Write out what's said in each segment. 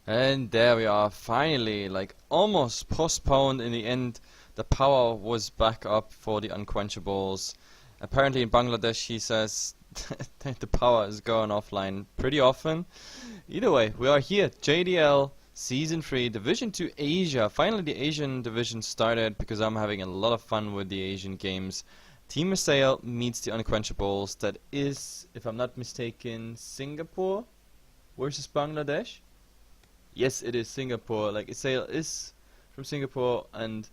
And there we are, finally, like almost postponed in the end. The power was back up for the unQuenchables. Apparently in Bangladesh, he says that the power is going offline pretty often. Either way, we are here, JDL Season 3, Division 2 Asia. Finally the Asian division started because I'm having a lot of fun with the Asian games. Team Assail meets the unQuenchables. That is, if I'm not mistaken, Singapore versus Bangladesh. Yes, it is Singapore. Like, Assail is from Singapore, and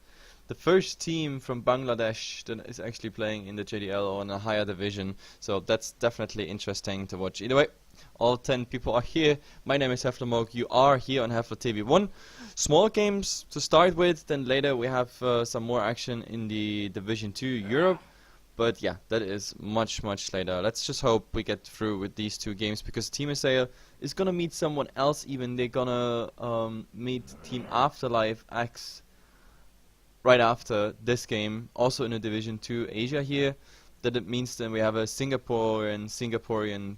the first team from Bangladesh that is actually playing in the JDL or in a higher division. So that's definitely interesting to watch. Either way, all 10 people are here. My name is HeflaTV. You are here on HeflaTV 1. Small games to start with, then later we have some more action in the Division 2 Europe. But yeah, that is much later. Let's just hope we get through with these two games, because Team Assail is gonna meet someone else even. They're gonna meet Team Afterlife X right after this game, also in a Division 2 Asia here. That it means then we have a Singaporean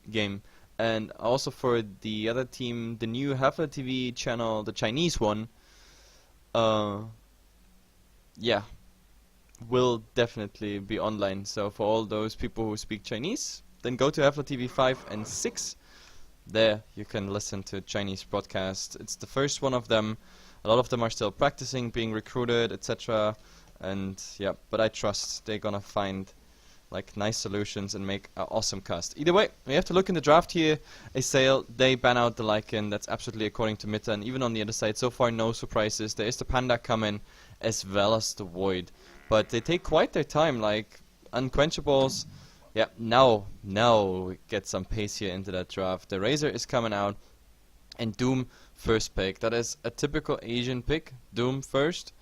game. And also for the other team, the new HeflaTV channel, the Chinese one, yeah, will definitely be online. So for all those people who speak Chinese, then go to HeflaTV 5 and 6. There you can listen to Chinese broadcast. It's the first one of them. A lot of them are still practicing, being recruited, etc. And yeah, but I trust they're gonna find like nice solutions and make an awesome cast. Either way, we have to look in the draft here. Assail, they ban out the Lycan. That's absolutely according to Mita. And even on the other side, so far no surprises. There is the Panda coming, as well as the Void. But they take quite their time, like unQuenchables. Yeah, now we get some pace here into that draft. The Razor is coming out, and Doom first pick. That is a typical Asian pick, Doom first.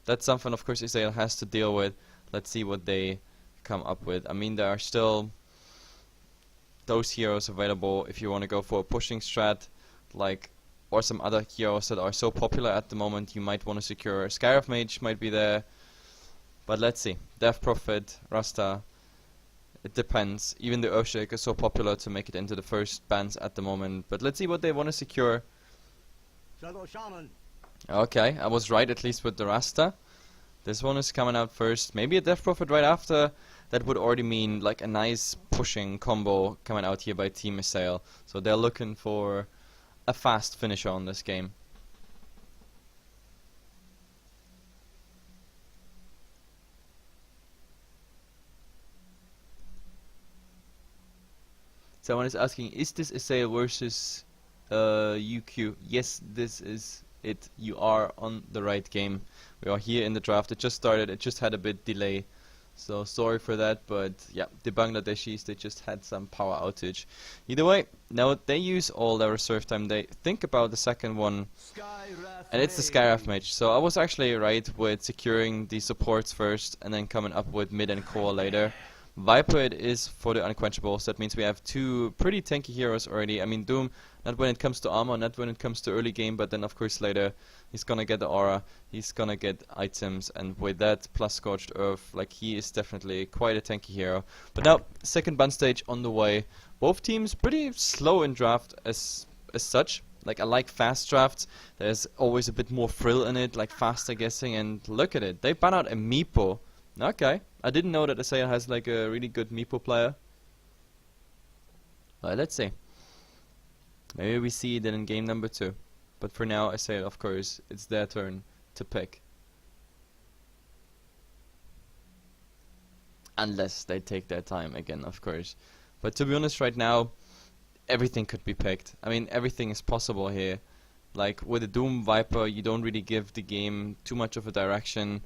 That's something, of course, Assail has to deal with. Let's see what they come up with. I mean, there are still those heroes available if you want to go for a pushing strat, like, or some other heroes that are so popular at the moment. You might want to secure Scarab Mage, might be there. But let's see. Death Prophet, Rasta, it depends. Even the Earthshake is so popular to make it into the first bans at the moment. But let's see what they want to secure. Okay, I was right at least with the Rasta. This one is coming out first. Maybe a Death Prophet right after. That would already mean like a nice pushing combo coming out here by Team Assail. So they're looking for a fast finisher on this game. Someone is asking, is this Assail versus UQ? Yes, this is it. You are on the right game. We are here in the draft. It just started. It just had a bit delay. So sorry for that, but yeah, the Bangladeshis, they just had some power outage. Either way, now they use all their reserve time. They think about the second one, and it's the Scarab Mage. So I was actually right with securing the supports first, and then coming up with mid and core later. Viper it is for the unQuenchables. That means we have two pretty tanky heroes already. I mean, Doom, not when it comes to armor, not when it comes to early game, but then of course later he's gonna get the aura, he's gonna get items, and with that plus Scorched Earth, like, he is definitely quite a tanky hero. But now, second ban stage on the way. Both teams pretty slow in draft as such. Like, I like fast drafts. There's always a bit more thrill in it, like faster guessing, and look at it. They ban out a Meepo. Okay, I didn't know that Assail has like a really good Meepo player. Let's see. Maybe we see it in game number 2. But for now, Assail, of course, it's their turn to pick. Unless they take their time again, of course. But to be honest, right now, everything could be picked. I mean, everything is possible here. Like, with the Doom Viper, you don't really give the game too much of a direction.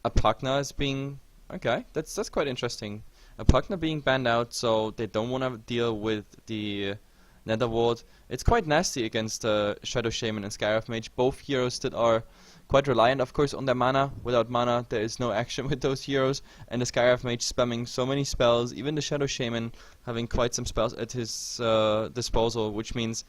A Pugna is being... Okay, that's quite interesting. A Pugna being banned out, so they don't want to deal with the Nether Ward. It's quite nasty against Shadow Shaman and Scarab Mage, both heroes that are quite reliant, of course, on their mana. Without mana, there is no action with those heroes. And the Scarab Mage spamming so many spells, even the Shadow Shaman having quite some spells at his disposal, which means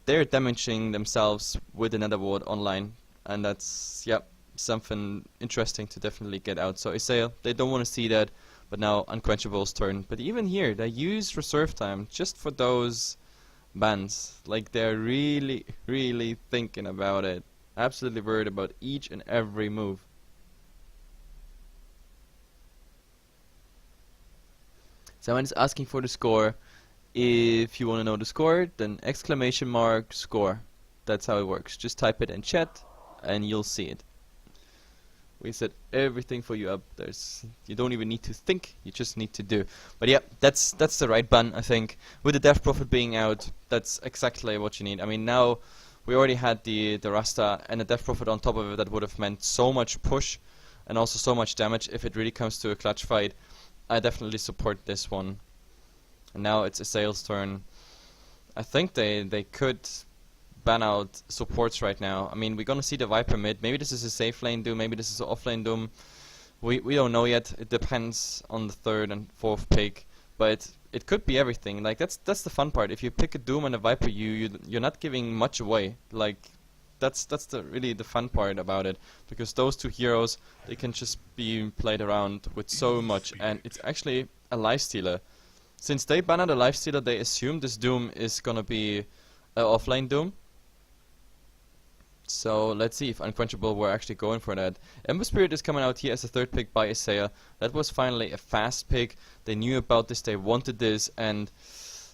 they're damaging themselves with the Nether Ward online. And that's, yeah, something interesting to definitely get out. So Assail, they don't want to see that, but now unQuenchables' turn. But even here, they use reserve time just for those bans. Like, they're really, really thinking about it. Absolutely worried about each and every move. Someone is asking for the score. If you want to know the score, then exclamation mark score. That's how it works. Just type it in chat and you'll see it. We set everything for you up. You don't even need to think, you just need to do. But yeah, that's the right ban, I think. With the Death Prophet being out, that's exactly what you need. I mean, now we already had the Rasta and the Death Prophet on top of it. That would have meant so much push and also so much damage if it really comes to a clutch fight. I definitely support this one. And now it's Assail's turn. I think they could ban out supports right now. I mean, we're gonna see the Viper mid. Maybe this is a safe lane Doom, maybe this is an off lane Doom. We don't know yet. It depends on the third and fourth pick. But it could be everything. Like, that's the fun part. If you pick a Doom and a Viper, you're not giving much away. Like, that's really the fun part about it, because those two heroes, they can just be played around with so much, and it's actually a lifestealer. Since they banned a lifestealer, they assume this Doom is gonna be an offlane Doom. So let's see if unQuenchable were actually going for that. Ember Spirit is coming out here as a third pick by Assail. That was finally a fast pick. They knew about this, they wanted this, and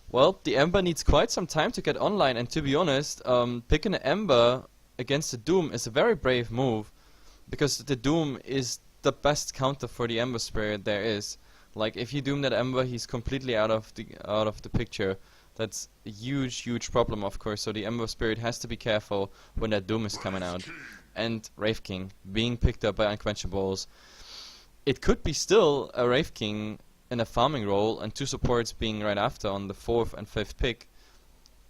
well, the Ember needs quite some time to get online, and to be honest, picking an Ember against the Doom is a very brave move, because the Doom is the best counter for the Ember Spirit there is. Like, if you Doom that Ember, he's completely out of the picture. That's a huge problem, of course, so the Ember Spirit has to be careful when that Doom is coming out. And Wraith King being picked up by unQuenchables. It could be still a Wraith King in a farming role, and two supports being right after on the fourth and fifth pick.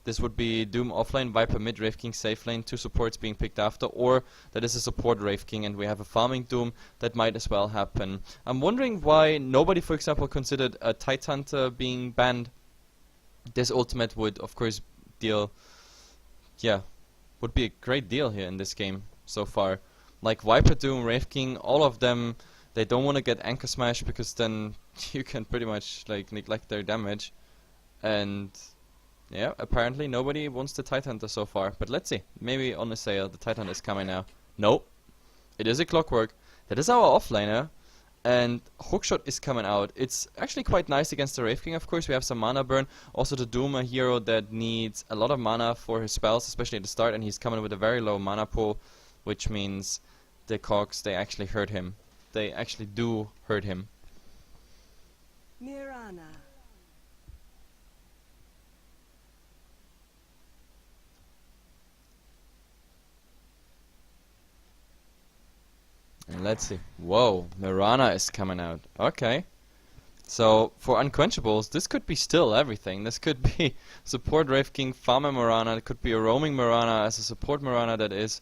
This would be Doom offlane, Viper mid, Wraith King safe lane, two supports being picked after, or that is a support Wraith King and we have a farming Doom. That might as well happen. I'm wondering why nobody, for example, considered a Tidehunter being banned. This ultimate would, of course, would be a great deal here in this game so far. Like Viper, Doom, Wraith King, all of them, they don't want to get Anchor Smash, because then you can pretty much like neglect their damage. And yeah, apparently nobody wants the Tidehunter so far. But let's see, maybe on Assail the Tidehunter is coming now. No, it is a Clockwork. That is our offlaner. And Hookshot is coming out. It's actually quite nice against the Wraith King, of course. We have some mana burn. Also the Doom, a hero that needs a lot of mana for his spells, especially at the start, and he's coming with a very low mana pool, which means the cogs, they actually hurt him. They actually do hurt him. Mirana. And let's see. Whoa, Mirana is coming out. Okay. So, for unQuenchables, this could be still everything. This could be support Wraith King, farmer Mirana. It could be a roaming Mirana as a support Mirana. That is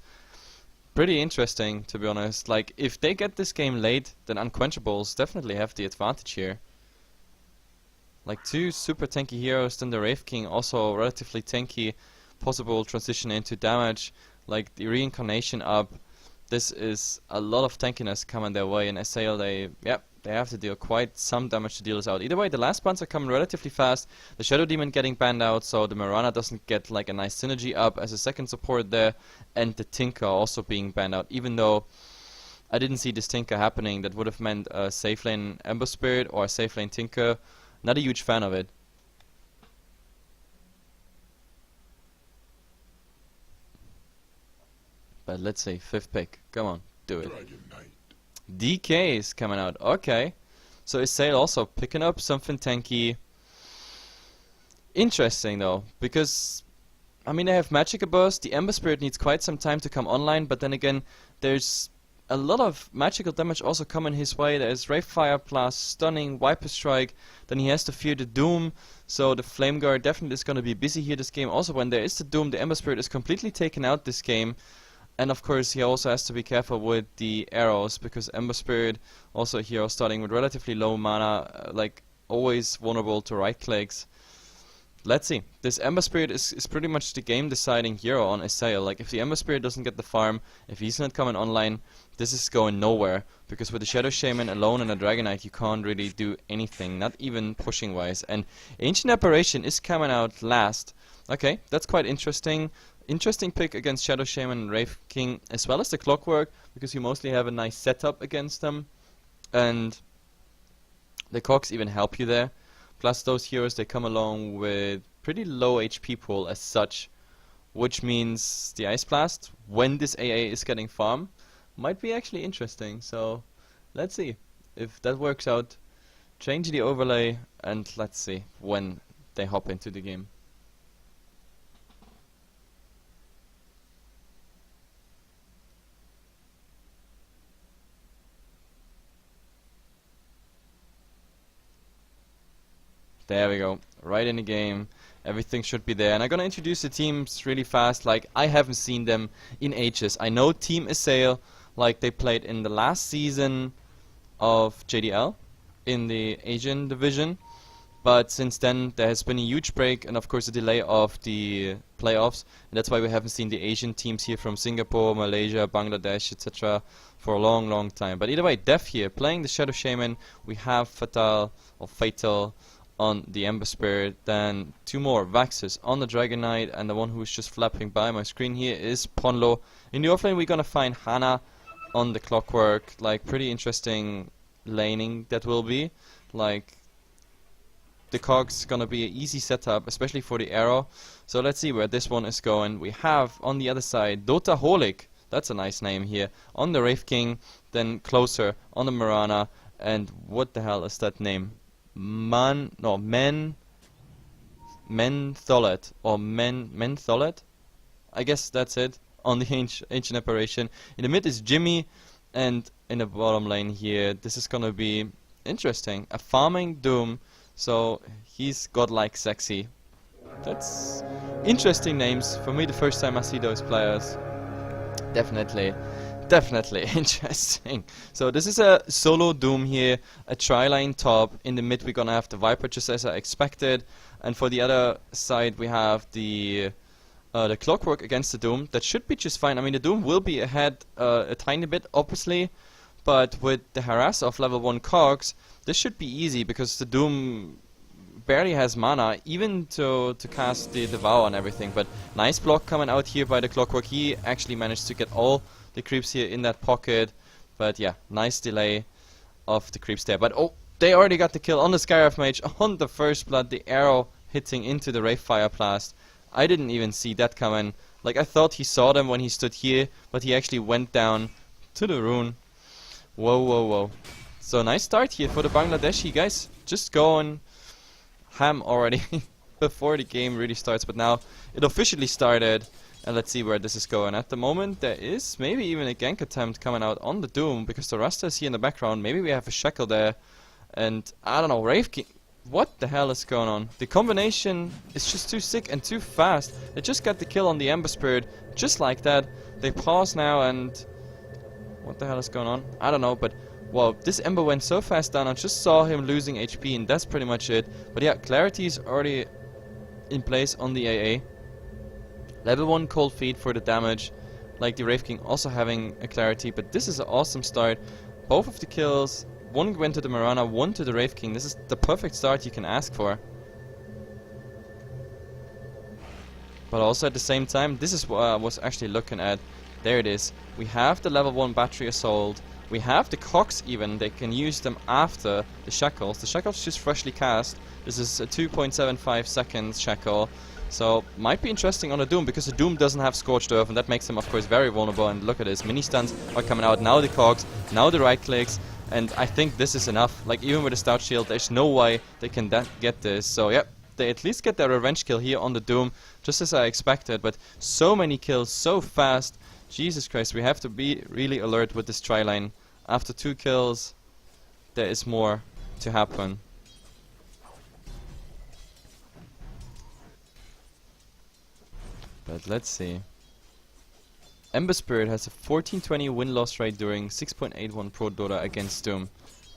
pretty interesting, to be honest. Like, if they get this game late, then unQuenchables definitely have the advantage here. Like, two super tanky heroes, then the Wraith King also relatively tanky. Possible transition into damage, like the reincarnation up. This is a lot of tankiness coming their way, and Assail, they have to deal quite some damage to deal this out. Either way, the last bans are coming relatively fast. The Shadow Demon getting banned out, so the Mirana doesn't get like a nice synergy up as a second support there, and the Tinker also being banned out. Even though I didn't see this Tinker happening, that would have meant a safe lane Ember Spirit or a safe lane Tinker. Not a huge fan of it. But let's see, fifth pick. Come on, do it. DK is coming out. Okay. So Assail also picking up something tanky. Interesting though, because I mean, they have Magic Burst. The Ember Spirit needs quite some time to come online, but then again, there's a lot of magical damage also coming his way. There's Wraith Fire plus Stunning, Viper Strike. Then he has to fear the Doom. So the Flame Guard definitely is going to be busy here this game. Also, when there is the Doom, the Ember Spirit is completely taken out this game. And of course, he also has to be careful with the arrows, because Ember Spirit, also a hero starting with relatively low mana, like always vulnerable to right clicks. Let's see. This Ember Spirit is pretty much the game deciding hero on Assail. Like, if the Ember Spirit doesn't get the farm, if he's not coming online, this is going nowhere, because with the Shadow Shaman alone and a Dragon Knight you can't really do anything, not even pushing wise. And Ancient Apparition is coming out last. Okay, that's quite interesting. Interesting pick against Shadow Shaman and Wraith King, as well as the Clockwork, because you mostly have a nice setup against them, and the cogs even help you there. Plus those heroes, they come along with pretty low HP pool as such, which means the Ice Blast, when this AA is getting farm, might be actually interesting. So let's see if that works out. Change the overlay and let's see when they hop into the game. There we go, right in the game. Everything should be there, and I'm gonna introduce the teams really fast. Like, I haven't seen them in ages. I know Team Assail, like they played in the last season of JDL in the Asian division, but since then there has been a huge break and of course a delay of the playoffs, and that's why we haven't seen the Asian teams here from Singapore, Malaysia, Bangladesh, etc. for a long time. But either way, Def here playing the Shadow Shaman. We have Fatal on the Ember Spirit, then two more Vaxus on the Dragon Knight, and the one who is just flapping by my screen here is Ponlo. In the offlane we're gonna find Hana on the Clockwork. Like, pretty interesting laning that will be. Like, the cogs gonna be an easy setup, especially for the arrow. So let's see where this one is going. We have on the other side Dota Holic, that's a nice name here, on the Wraith King, then Closer on the Marana, and what the hell is that name? Mentholet or Mentholet, I guess that's it, on the Ancient Apparition. In the mid is Jimmy, and in the bottom lane here, this is gonna be interesting. A farming Doom, so he's godlike sexy. That's interesting names. For me, the first time I see those players. Definitely interesting. So this is a solo Doom here, a tri-line top. In the mid we're gonna have the Viper, just as I expected, and for the other side we have the Clockwork against the Doom. That should be just fine. I mean, the Doom will be ahead a tiny bit, obviously, but with the harass of level 1 cogs, this should be easy, because the Doom barely has mana, even to cast the Devour and everything. But nice block coming out here by the Clockwork. He actually managed to get all the creeps here in that pocket, but yeah, nice delay of the creeps there. But oh, they already got the kill on the Skywrath Mage on the first blood, the arrow hitting into the Wraith Fire Blast. I didn't even see that coming. Like, I thought he saw them when he stood here, but he actually went down to the rune. Whoa. So nice start here for the Bangladeshi guys, just going ham already before the game really starts. But now it officially started, and let's see where this is going. At the moment there is maybe even a gank attempt coming out on the Doom, because the Rasta is here in the background. Maybe we have a Shackle there, and I don't know, Wraith King. What the hell is going on? The combination is just too sick and too fast. They just got the kill on the Ember Spirit, just like that. They pause now, and what the hell is going on? I don't know, but wow, this Ember went so fast down. I just saw him losing HP, and that's pretty much it. But yeah, Clarity is already in place on the AA. Level 1 Cold Feet for the damage, like the Wraith King also having a Clarity, but this is an awesome start. Both of the kills, one went to the Marana, one to the Wraith King. This is the perfect start you can ask for. But also at the same time, this is what I was actually looking at. There it is. We have the level 1 Battery Assault. We have the cogs even. They can use them after the shackles. The shackles just freshly cast. This is a 2.75 seconds shackle. So might be interesting on the Doom, because the Doom doesn't have Scorched Earth, and that makes him of course very vulnerable. And look at this, mini stuns are coming out. Now the cogs, now the right clicks, and I think this is enough. Like, even with a Stout Shield, there's no way they can get this. So yep, they at least get their revenge kill here on the Doom, just as I expected. But so many kills, so fast. Jesus Christ, we have to be really alert with this tri-line. After 2 kills, there is more to happen. But let's see. Ember Spirit has a 1420 win-loss rate during 6.81 Pro Dota against Doom.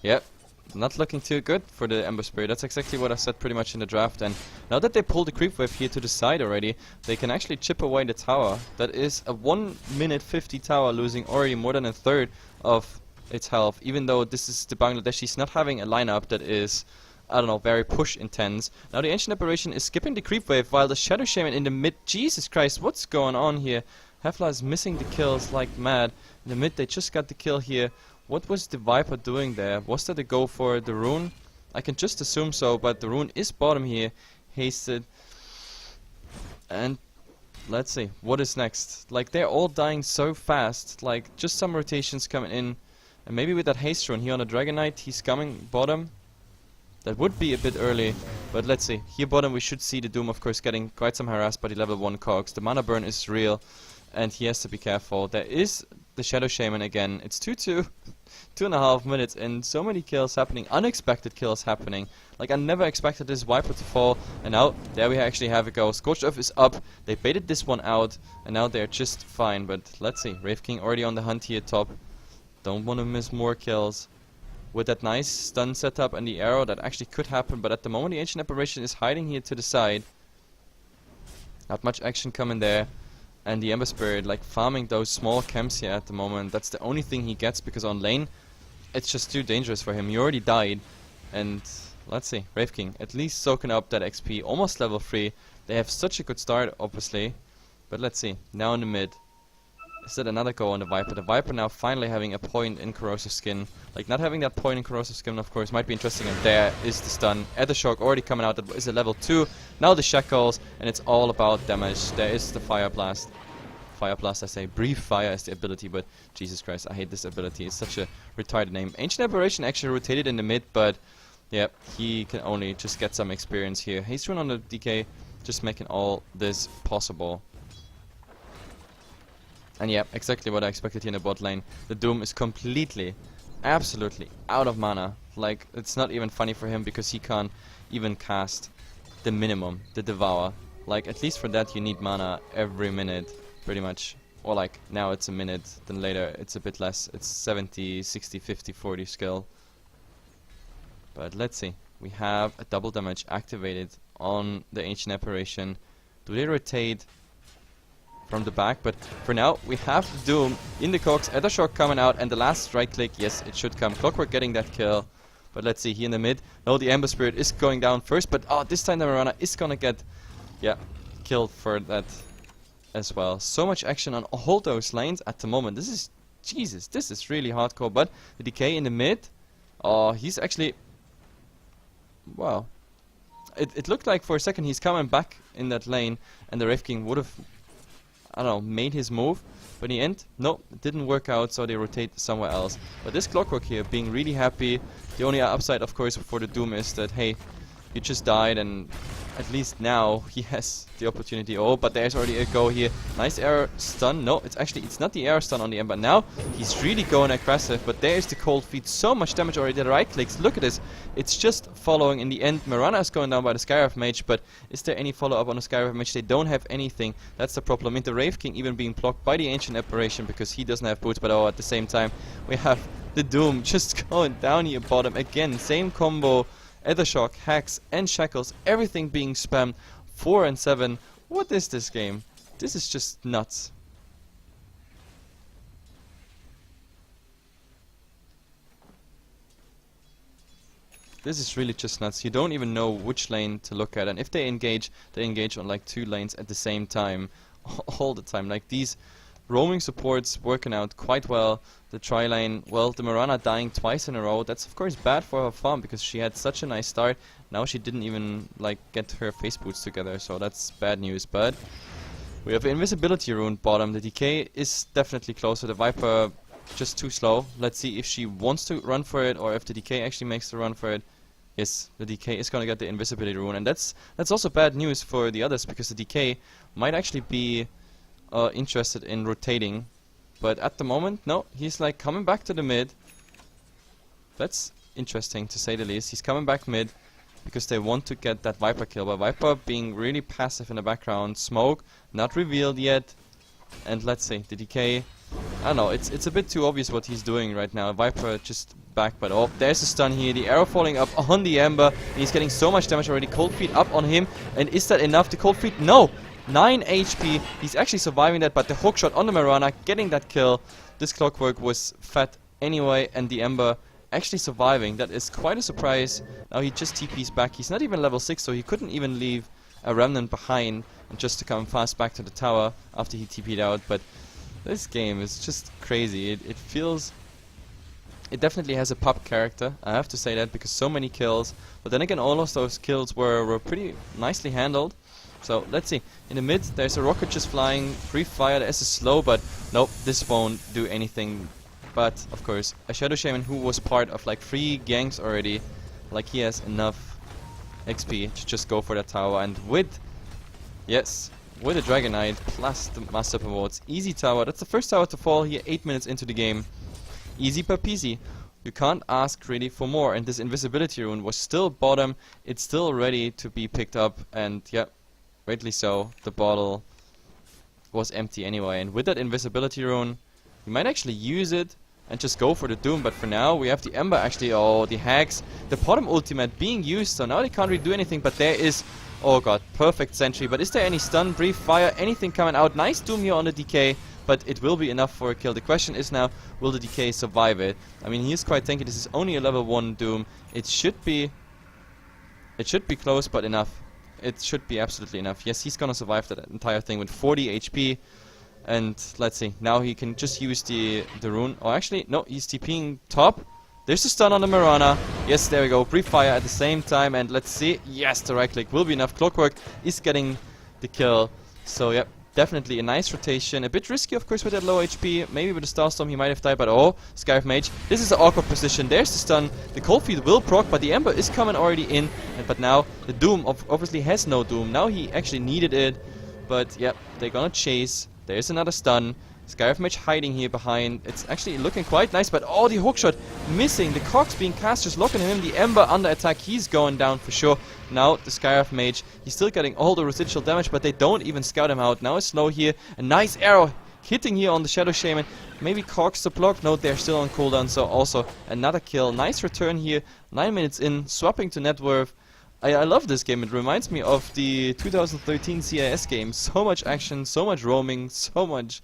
Yep, not looking too good for the Ember Spirit. That's exactly what I said pretty much in the draft. And now that they pulled the creep wave here to the side already, they can actually chip away the tower. That is a 1 minute 50 tower, losing already more than a third of its health, even though this is the Bangladeshis not having a lineup that is, I don't know, very push intense. Now the Ancient Apparition is skipping the creep wave while the Shadow Shaman in the mid, Jesus Christ, what's going on here? Hefla is missing the kills like mad. In the mid they just got the kill here. What was the Viper doing there? Was that a go for the rune? I can just assume so, but the rune is bottom here, hasted. And let's see, what is next? Like, they're all dying so fast, like, just some rotations coming in. And maybe with that haste rune here on the Dragon Knight, he's coming bottom. That would be a bit early, but let's see. Here bottom we should see the Doom, of course, getting quite some harassed by the level 1 cogs. The mana burn is real, and he has to be careful. There is the Shadow Shaman again. It's 2-2, 2.5 minutes, and so many kills happening, unexpected kills happening. Like, I never expected this Viper to fall, and now, there we actually have a go. Scorched Earth is up, they baited this one out, and now they're just fine, but let's see. Wraith King already on the hunt here top. Don't want to miss more kills. With that nice stun setup and the arrow, that actually could happen, but at the moment the Ancient Apparition is hiding here to the side. Not much action coming there. And the Ember Spirit, like, farming those small camps here at the moment. That's the only thing he gets, because on lane, it's just too dangerous for him. He already died. And let's see, Wraith King at least soaking up that XP, almost level 3. They have such a good start, obviously. But let's see, now in the mid. Is that another go on the Viper? The Viper now finally having a point in Corrosive Skin. Like, not having that point in Corrosive Skin, of course, might be interesting. And there is the stun. Shock already coming out. That is a level 2. Now the Shackles, and it's all about damage. There is the Fire Blast. Fire Blast, I say. Brief Fire is the ability, but Jesus Christ, I hate this ability. It's such a retarded name. Ancient Aberration actually rotated in the mid, but yeah, he can only just get some experience here. Haste Rune on the DK, just making all this possible. And yeah, exactly what I expected here in the bot lane. The Doom is completely, absolutely out of mana. Like, it's not even funny for him because he can't even cast the minimum, the Devour. Like, at least for that you need mana every minute, pretty much. Or like, now it's a minute, then later it's a bit less. It's 70, 60, 50, 40 skill. But let's see. We have a double damage activated on the Ancient Apparition. Do they rotate from the back? But for now, we have Doom in the cogs, Shock coming out, and the last right click, yes, it should come. Clockwork getting that kill. But let's see, here in the mid, no, the Ember Spirit is going down first, but oh, this time the Marana is gonna get, yeah, killed for that as well. So much action on all those lanes at the moment. This is, Jesus, this is really hardcore. But the decay in the mid, oh, he's actually, wow. It looked like for a second he's coming back in that lane, and the Wraith King would have, I don't know, made his move, but in the end, no, it didn't work out, so they rotate somewhere else. But this Clockwork here, being really happy. The only upside, of course, for the Doom is that, hey, you just died, and at least now he has the opportunity. Oh, but there's already a go here. Nice arrow stun. No, it's not the arrow stun on the Ember. Now he's really going aggressive, but there's the cold feet. So much damage already. The right clicks. Look at this. It's just following in the end. Marana is going down by the Skywrath Mage, but is there any follow-up on the Skywrath Mage? They don't have anything. That's the problem. And the Wraith King even being blocked by the Ancient Apparition because he doesn't have boots, but oh, at the same time, we have the Doom just going down here bottom. Again, same combo. Shock, hacks, and shackles, everything being spammed. 4 and 7. What is this game? This is just nuts. This is really just nuts. You don't even know which lane to look at, and if they engage on like 2 lanes at the same time, all the time. Like these roaming supports working out quite well. The tri-lane, well, the Marana dying twice in a row. That's of course bad for her farm because she had such a nice start. Now she didn't even like get her face boots together, so that's bad news. But we have invisibility rune bottom. The decay is definitely closer. The Viper just too slow. Let's see if she wants to run for it or if the decay actually makes the run for it. Yes, the decay is gonna get the invisibility rune, and that's also bad news for the others because the decay might actually be interested in rotating, but at the moment, no, he's like coming back to the mid. That's interesting to say the least. He's coming back mid because they want to get that Viper kill, but Viper being really passive in the background. Smoke not revealed yet, and let's see, the decay, I don't know, it's a bit too obvious what he's doing right now. Viper just back, but oh, there's a stun here. The arrow falling up on the Ember, and he's getting so much damage already. Cold Feet up on him, and is that enough? The Cold Feet, no! 9 HP, he's actually surviving that, but the hook shot on the Marana, getting that kill. This Clockwork was fat anyway, and the Ember actually surviving. That is quite a surprise. Now he just TP's back. He's not even level 6, so he couldn't even leave a remnant behind and just to come fast back to the tower after he TP'd out. But this game is just crazy. It feels... It definitely has a pop character, I have to say that, because so many kills. But then again, all of those kills were pretty nicely handled. So, let's see. In the mid, there's a rocket just flying, free fire, there's a slow, but nope, this won't do anything. But, of course, a Shadow Shaman who was part of like 3 ganks already, like he has enough XP to just go for that tower. And with, yes, with a Dragon Knight plus the Master Weapon Wards, easy tower. That's the first tower to fall here 8 minutes into the game. Easy per peasy. You can't ask really for more, and this invisibility rune was still bottom. It's still ready to be picked up, and yeah, rightly so. The bottle was empty anyway, and with that invisibility rune, you might actually use it and just go for the Doom. But for now, we have the Ember actually. Oh, the hacks, the bottom ultimate being used, so now they can't really do anything. But there is, oh god, perfect sentry. But is there any stun, brief fire, anything coming out? Nice Doom here on the DK. But it will be enough for a kill. The question is now, will the DK survive it? I mean, he is quite tanky. This is only a level 1 Doom. It should be close, but enough. It should be absolutely enough. Yes, he's gonna survive that entire thing with 40 HP. And let's see. Now he can just use the rune. Oh, actually, no, he's TPing top. There's the stun on the Mirana. Yes, there we go. Brief fire at the same time. And let's see. Yes, the right click will be enough. Clockwork is getting the kill. So, yep. Definitely a nice rotation. A bit risky, of course, with that low HP. Maybe with the Starstorm he might have died, but oh, Scarif Mage. This is an awkward position. There's the stun. The Cold Feet will proc, but the Ember is coming already in. But now the Doom obviously has no Doom. Now he actually needed it. But yeah, they're gonna chase. There's another stun. Scarif Mage hiding here behind. It's actually looking quite nice, but oh, the hookshot missing. The Cogs being cast, just locking him in. The Ember under attack. He's going down for sure. Now the Scarif Mage, he's still getting all the residual damage, but they don't even scout him out. Now it's slow here. A nice arrow hitting here on the Shadow Shaman. Maybe Cogs to block. No, they're still on cooldown, so also another kill. Nice return here. 9 minutes in, swapping to net worth. I love this game. It reminds me of the 2013 CIS game. So much action, so much roaming, so much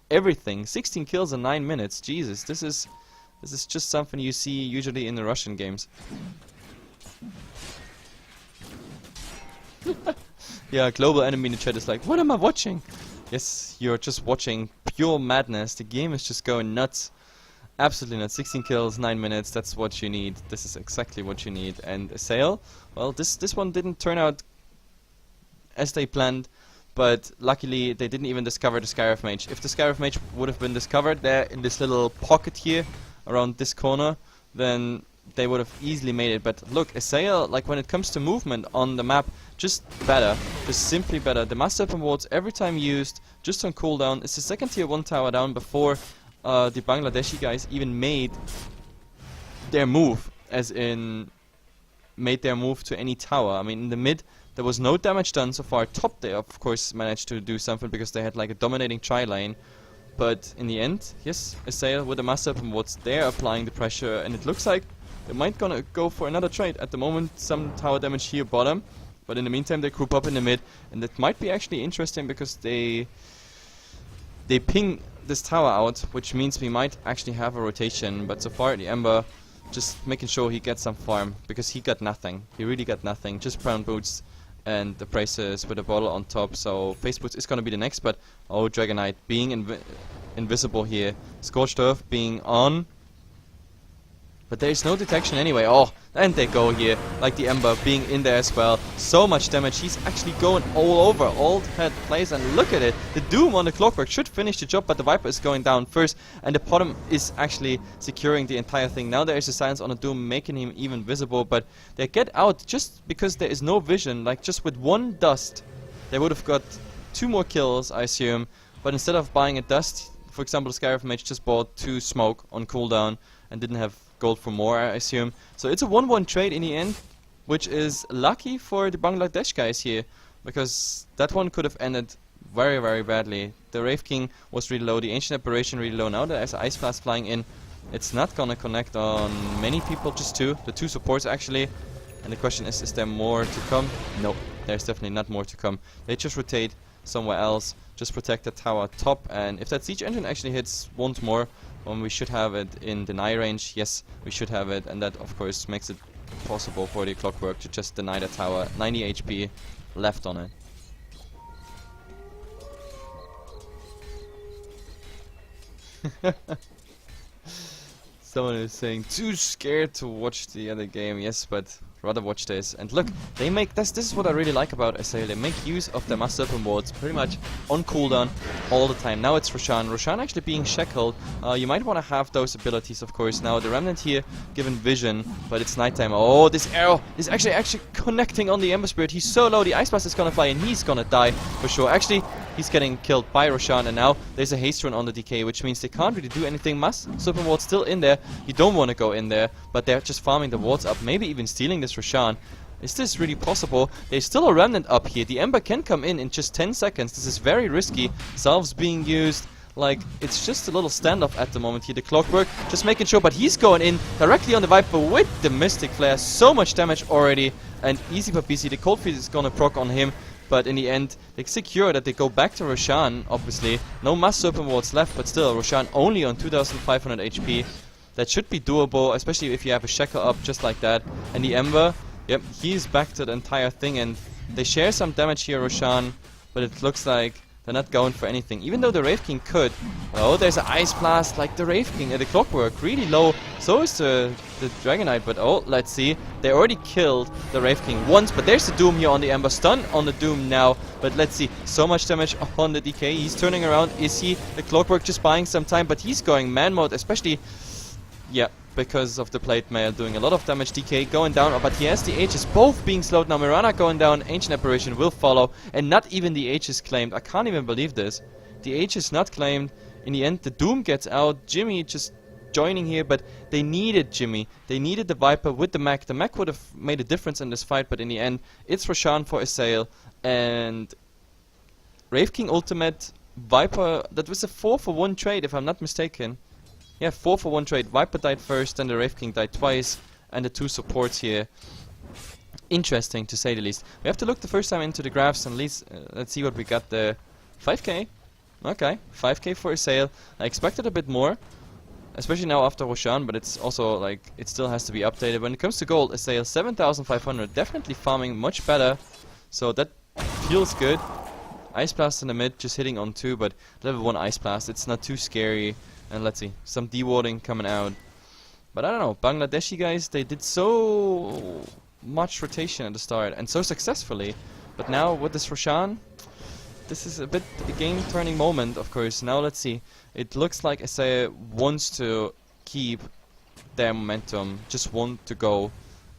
everything. 16 kills in 9 minutes. Jesus, this is just something you see usually in the Russian games. Yeah, global enemy in the chat is like, what am I watching? Yes, you're just watching pure madness. The game is just going nuts. Absolutely nuts. 16 kills, 9 minutes. That's what you need. This is exactly what you need. And Assail, well, this one didn't turn out as they planned. But luckily, they didn't even discover the Scarif Mage. If the Scarif Mage would have been discovered there in this little pocket here, around this corner, then they would have easily made it. But look, Assail, like when it comes to movement on the map, just better. Just simply better. The Master Weapon Wards, every time used, just on cooldown. It's the second tier 1 tower down before the Bangladeshi guys even made their move. As in, made their move to any tower. I mean, in the mid, there was no damage done so far. Top, they of course managed to do something because they had like a dominating tri-lane. But in the end, yes, Assail with the Master Weapon Wards, they're applying the pressure, and it looks like they might gonna go for another trade. At the moment, some tower damage here bottom, but in the meantime they group up in the mid, and that might be actually interesting because they ping this tower out, which means we might actually have a rotation. But so far the Ember just making sure he gets some farm, because he got nothing. He really got nothing, just brown boots and the braces with a bottle on top. So face boots is gonna be the next, but oh, Dragon Knight being invisible here, Scorched Earth being on, but there is no detection anyway. Oh, and they go here, like the Ember being in there as well. So much damage. He's actually going all over. Old head plays, and look at it. The Doom on the Clockwork should finish the job, but the Viper is going down first, and the bottom is actually securing the entire thing. Now there is a silence on the Doom, making him even visible, but they get out just because there is no vision. Like just with one dust, they would have got 2 more kills, I assume. But instead of buying a dust, for example, the Scarif Mage just bought 2 smoke on cooldown and didn't have gold for more, I assume. So it's a 1-1 trade in the end, which is lucky for the Bangladesh guys here, because that one could have ended very, very badly. The Wraith King was really low, the Ancient Apparition really low. Now there's Ice Blast flying in. It's not gonna connect on many people, just 2. The 2 supports actually. And the question is there more to come? No, there's definitely not more to come. They just rotate somewhere else, just protect the tower top, and if that Siege Engine actually hits once more, when we should have it in deny range. Yes, we should have it, and that of course makes it possible for the Clockwork to just deny the tower. 90 HP left on it. Someone is saying too scared to watch the other game. Yes, but rather watch this. And look, they make this is what I really like about Assail. They make use of their Master Serpent wards pretty much on cooldown all the time. Now it's Roshan. Roshan actually being shackled. You might want to have those abilities, of course. Now the Remnant here given vision, but it's nighttime. Oh, this arrow is actually connecting on the Ember Spirit. He's so low, the Ice Blast is gonna fly and he's gonna die for sure. Actually, he's getting killed by Roshan, and now there's a haste run on the DK, which means they can't really do anything. Mass Serpent ward's still in there. You don't want to go in there, but they're just farming the wards up, maybe even stealing this Roshan. Is this really possible? There's still a Remnant up here. The Ember can come in just 10 seconds. This is very risky. Salves being used. Like, it's just a little standoff at the moment here. The Clockwork just making sure, but he's going in directly on the Viper with the Mystic Flare. So much damage already, and easy peasy. The Cold Freeze is gonna proc on him. But in the end, they secure that they go back to Roshan, obviously. No Mass Serpent wards left, but still, Roshan only on 2500 HP. That should be doable, especially if you have a Shackle up just like that. And the Ember, yep, he's back to the entire thing, and they share some damage here, Roshan, but it looks like they're not going for anything. Even though the Wraith King could. Oh, there's an Ice Blast like the Wraith King. The Clockwork really low. So is the Dragon Knight. But oh, let's see. They already killed the Wraith King once. But there's the Doom here on the Ember. Stun on the Doom now. But let's see. So much damage on the DK. He's turning around. Is he? The Clockwork just buying some time. But he's going man mode. Especially, yeah, because of the Plate Mail doing a lot of damage. DK going down, but he has the Aegis both being slowed. Now Mirana going down, Ancient Apparition will follow, and not even the Aegis claimed. I can't even believe this. The Aegis not claimed. In the end, the Doom gets out. Jimmy just joining here, but they needed Jimmy. They needed the Viper with the mech. The mech would have made a difference in this fight, but in the end, it's Roshan for Assail, and Wraith King ultimate, Viper, that was a 4-for-1 trade if I'm not mistaken. Yeah, 4-for-1 trade. Viper died first, then the Wraith King died twice, and the two supports here. Interesting, to say the least. We have to look the first time into the graphs, and let's see what we got there. 5k. Okay, 5k for Assail. I expected a bit more, especially now after Roshan, but it's also, like, it still has to be updated. When it comes to gold, Assail 7,500. Definitely farming much better, so that feels good. Ice Blast in the mid, just hitting on 2, but level 1 Ice Blast, it's not too scary. And let's see, some dewarding coming out. But I don't know, Bangladeshi guys, they did so much rotation at the start, and so successfully. But now with this Roshan, this is a bit a game-turning moment, of course. Now let's see. It looks like Assail wants to keep their momentum, just want to go.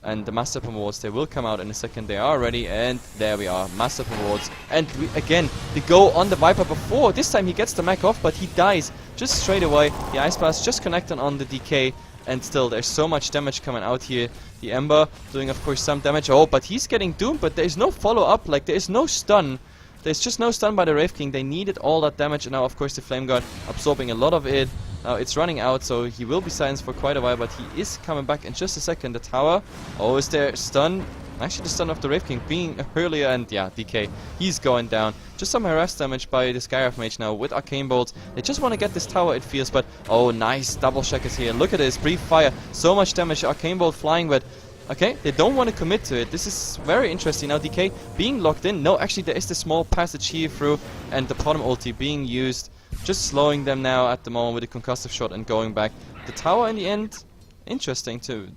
And the Master Serpent wards, they will come out in a second. They are ready, and there we are, Master Serpent wards. And again, they go on the Viper before. This time he gets the mech off, but he dies just straight away. The Ice Blast just connecting on the DK, and still there's so much damage coming out here. The Ember doing, of course, some damage. Oh, but he's getting doomed, but there's no follow-up. Like, there is no stun. There's just no stun by the Wraith King. They needed all that damage, and now, of course, the Flame Guard absorbing a lot of it. Now it's running out, so he will be silenced for quite a while, but he is coming back in just a second. The tower. Oh, is there stun? Actually, the stun of the Wraith King being earlier, and yeah, DK. He's going down. Just some harass damage by the Skywrath Mage now with Arcane Bolts. They just want to get this tower, it feels, but oh, nice double shackers here. Look at this, brief fire. So much damage. Arcane Bolt flying, but okay, they don't want to commit to it. This is very interesting. Now DK being locked in. No, actually, there is the small passage here through, and the bottom ulti being used. Just slowing them now at the moment with a concussive shot and going back. The tower in the end, interesting to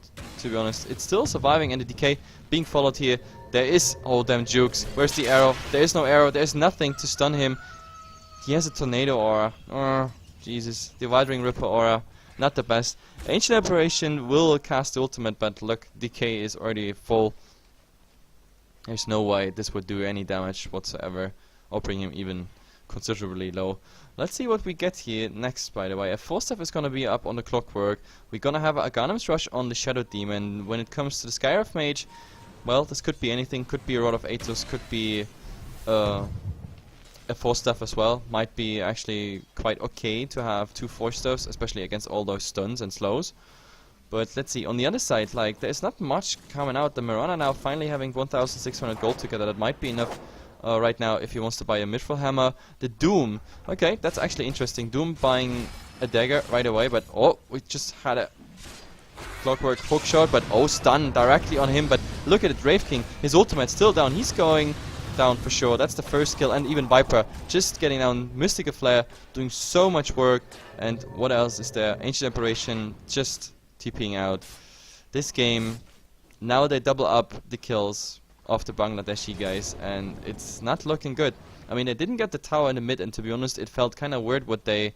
be honest. It's still surviving, and the DK being followed here. There is, oh damn jukes. Where's the arrow? There is no arrow. There is nothing to stun him. He has a tornado aura. Oh, Jesus. The Wild Ring Ripper aura. Not the best. Ancient Apparition will cast the ultimate, but look, DK is already full. There's no way this would do any damage whatsoever, or bring him even considerably low. Let's see what we get here next, by the way. A 4-step is gonna be up on the Clockwork. We're gonna have a Aghanim's Rush on the Shadow Demon. When it comes to the Skywrath Mage, well, this could be anything. Could be a Rod of Aethys, could be a 4-step as well. Might be actually quite okay to have 2 4-steps, especially against all those stuns and slows. But let's see, on the other side, like, there's not much coming out. The Mirana now finally having 1,600 gold together. That might be enough right now if he wants to buy a Mithril Hammer. The Doom, okay, that's actually interesting. Doom buying a dagger right away, but oh, we just had a Clockwork hook shot, but oh, stun directly on him. But look at it, Wraith King, his ultimate's still down. He's going down for sure. That's the first kill, and even Viper just getting down. Mystical Flare doing so much work. And what else is there? Ancient Apparition just TPing out. This game, now they double up the kills of the Bangladeshi guys, and it's not looking good. I mean, they didn't get the tower in the mid, and to be honest, it felt kind of weird what they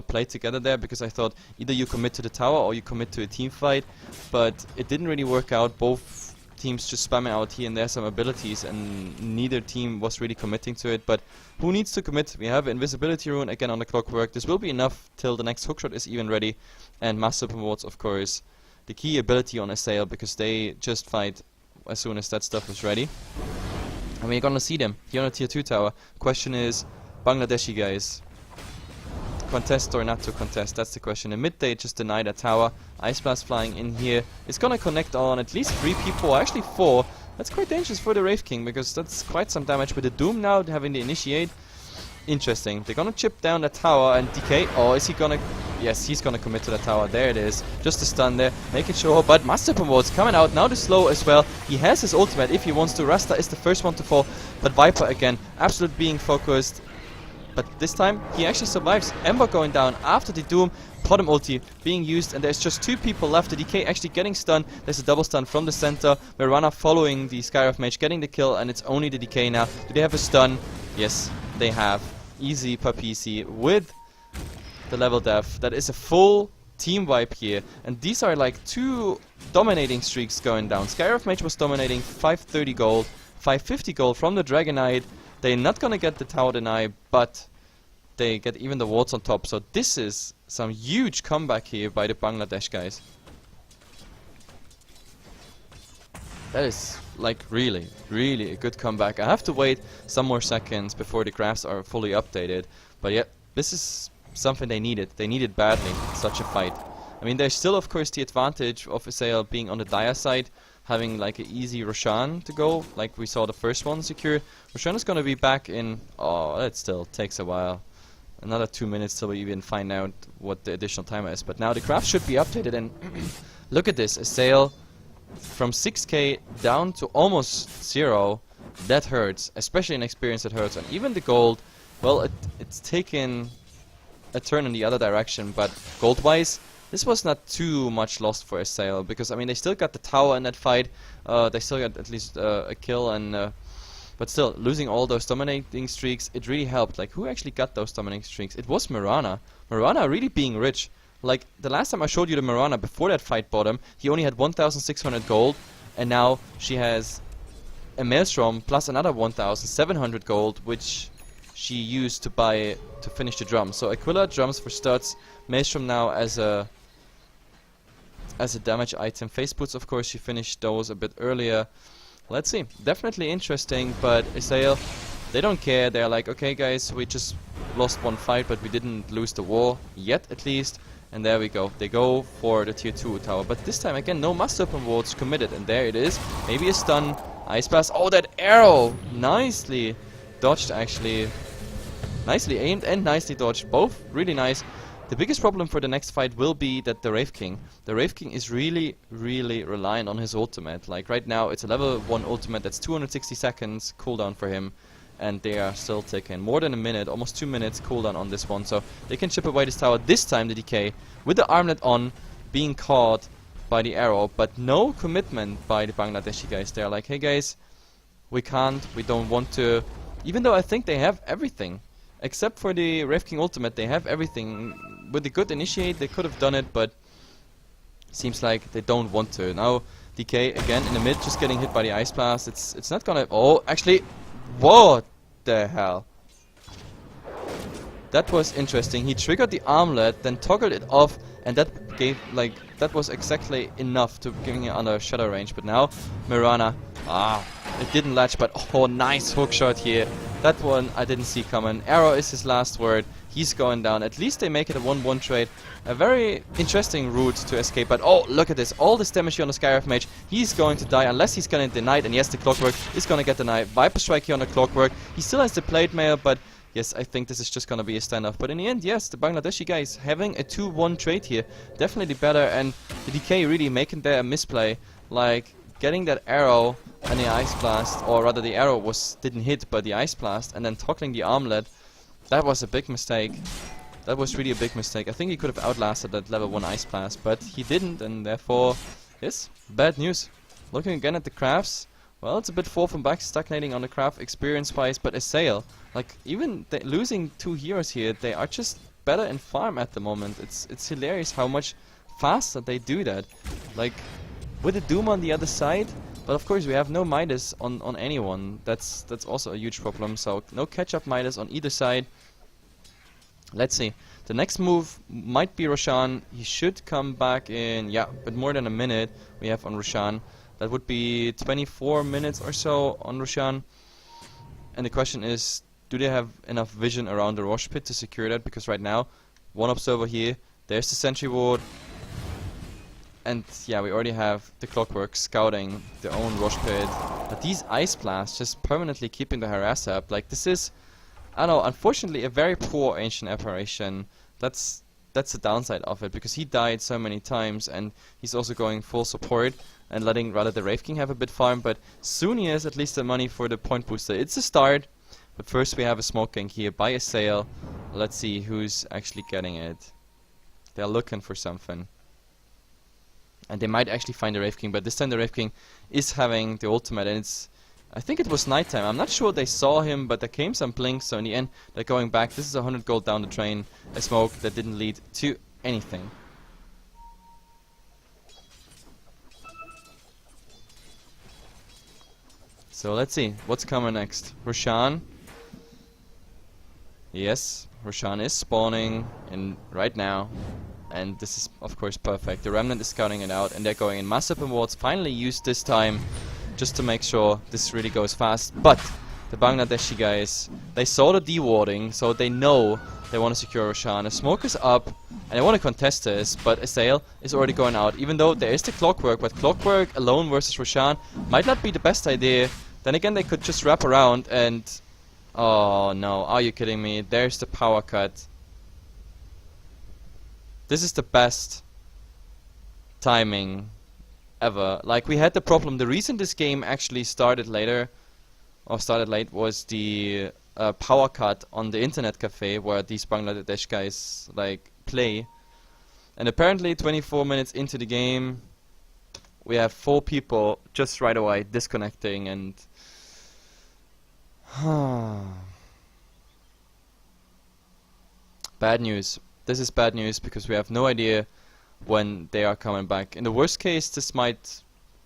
played together there, because I thought either you commit to the tower or you commit to a team fight, but it didn't really work out. Both teams just spamming out here and there some abilities, and neither team was really committing to it. But who needs to commit? We have Invisibility Rune again on the Clockwork. This will be enough till the next hookshot is even ready, and Master Wards, of course, the key ability on Assail, because they just fight as soon as that stuff is ready. And we're gonna see them here on the tier 2 tower. Question is, Bangladeshi guys, contest or not to contest? That's the question. In mid they just deny that tower. Ice Blast flying in here. It's gonna connect on at least 3 people, actually 4. That's quite dangerous for the Wraith King, because that's quite some damage with the Doom now having the initiate. Interesting. They're gonna chip down that tower, and DK, oh, is he gonna... Yes, he's gonna commit to the tower. There it is. Just a stun there, making sure. But Master Promote's coming out now. The slow as well. He has his ultimate if he wants to. Rasta is the first one to fall, but Viper again, absolute being focused. But this time he actually survives. Ember going down after the Doom. Bottom ulti being used, and there's just 2 people left. The DK actually getting stunned. There's a double stun from the center. Mirana following the Skyrift Mage, getting the kill, and it's only the DK now. Do they have a stun? Yes, they have. Easy per PC with the level def. That is a full team wipe here, and these are like 2 dominating streaks going down. Skyrift Mage was dominating 530 gold, 550 gold from the Dragon Knight. They're not gonna get the tower deny, but they get even the wards on top. So this is some huge comeback here by the Bangladesh guys. That is like really, really a good comeback. I have to wait some more seconds before the graphs are fully updated. But yeah, this is something they needed. They needed badly such a fight. I mean, there's still of course the advantage of Assail being on the Dire side, having like an easy Roshan to go, like we saw the first one secure. Roshan is gonna be back in... Oh, that still takes a while. Another 2 minutes till we even find out what the additional timer is. But now the graph should be updated, and look at this. Assail from 6k down to almost 0. That hurts, especially in experience. It hurts, and even the gold, well, it's taken a turn in the other direction, but gold wise this was not too much lost for Assail, because I mean they still got the tower in that fight. They still got at least a kill, and but still losing all those dominating streaks, it really helped. Like, who actually got those dominating streaks? It was Mirana. Mirana really being rich. Like, the last time I showed you the Mirana before that fight bottom, he only had 1,600 gold, and now she has a Maelstrom plus another 1,700 gold, which she used to buy to finish the drums. So Aquila drums for studs, Maelstrom now as a damage item. Face boots, of course, she finished those a bit earlier. Let's see. Definitely interesting, but Assail, they don't care. They're like, okay guys, we just lost one fight, but we didn't lose the war yet, at least. And there we go. They go for the tier 2 tower, but this time again no Master Open Wards committed, and there it is. Maybe a stun. Ice Blast. Oh, that arrow! Nicely dodged, actually. Nicely aimed and nicely dodged. Both really nice. The biggest problem for the next fight will be that the Wraith King is really, really reliant on his ultimate. Like right now it's a level 1 ultimate that's 260 seconds cooldown for him, and they are still taking more than a minute, almost 2 minutes cooldown on this one. So they can chip away this tower. This time the DK with the armlet on, being caught by the arrow, but no commitment by the Bangladeshi guys. They're like, hey guys, we can't, we don't want to, even though I think they have everything. Except for the Wraith King ultimate, they have everything. With the good initiate, they could have done it, but seems like they don't want to. Now, DK again in the mid, just getting hit by the Ice Blast. It's not gonna... Oh, actually, what the hell? That was interesting. He triggered the armlet, then toggled it off, and that gave, like, that was exactly enough to giving it under shadow range. But now, Mirana, it didn't latch, but oh, nice hook shot here. That one I didn't see coming. Arrow is his last word. He's going down. At least they make it a 1-1 trade. A very interesting route to escape. But oh, look at this. All this damage here on the Skyrift Mage. He's going to die unless he's going to deny it. And yes, the Clockwork is going to get denied. Viper Strike here on the Clockwork. He still has the Plate Mail, but yes, I think this is just gonna be a standoff. But in the end, yes, the Bangladeshi guys having a 2-1 trade here, definitely better, and the DK really making their misplay, like getting that arrow and the ice blast, or rather the arrow didn't hit, but the ice blast, and then toggling the armlet. That was a big mistake. That was really a big mistake. I think he could have outlasted that level 1 ice blast, but he didn't, and therefore, yes, bad news. Looking again at the crafts, well, it's a bit forth and back, stagnating on the craft experience-wise, but Assail, like, even losing 2 heroes here, they are just better in farm at the moment. It's hilarious how much faster they do that. Like, with a Doom on the other side, but of course we have no Midas on anyone. That's also a huge problem, so no catch-up Midas on either side. Let's see. The next move might be Roshan. He should come back in, yeah, but more than a minute we have on Roshan. That would be 24 minutes or so on Roshan. And the question is, do they have enough vision around the Rosh Pit to secure that? Because right now, one observer here, there's the sentry ward. And yeah, we already have the Clockwork scouting their own Rosh Pit. But these Ice Blasts just permanently keeping the harass up. Like, this is, I don't know, unfortunately a very poor Ancient Apparition. That's the downside of it, because he died so many times, and he's also going full support and letting rather the Wraith King have a bit farm, but soon he has at least the money for the point booster. It's a start, but first we have a Smoke King here by Assail. Let's see who's actually getting it. They're looking for something. And they might actually find the Wraith King, but this time the Wraith King is having the ultimate, and it's, I think it was nighttime. I'm not sure they saw him, but there came some blinks, so in the end they're going back. This is 100 gold down the drain, a smoke that didn't lead to anything. So let's see, what's coming next? Roshan. Yes, Roshan is spawning in right now. And this is, of course, perfect. The Remnant is scouting it out, and they're going in. Massive Awards finally used this time, just to make sure this really goes fast. But the Bangladeshi guys, they saw the dewarding, so they know they want to secure Roshan. The smoke is up, and they want to contest this, but Assail is already going out. Even though there is the Clockwork, but Clockwork alone versus Roshan might not be the best idea. Then again, they could just wrap around and... Oh no, are you kidding me? There's the power cut. This is the best timing ever. Like, we had the problem, the reason this game actually started later, or started late, was the power cut on the internet cafe where these Bangladesh guys, like, play. And apparently 24 minutes into the game, we have 4 people just right away disconnecting, and... Bad news. This is bad news because we have no idea when they are coming back. In the worst case, this might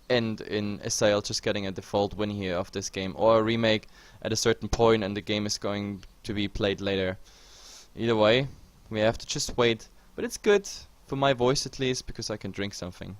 end in Assail just getting a default win here of this game, or a remake at a certain point and the game is going to be played later. Either way, we have to just wait. But it's good, for my voice at least, because I can drink something.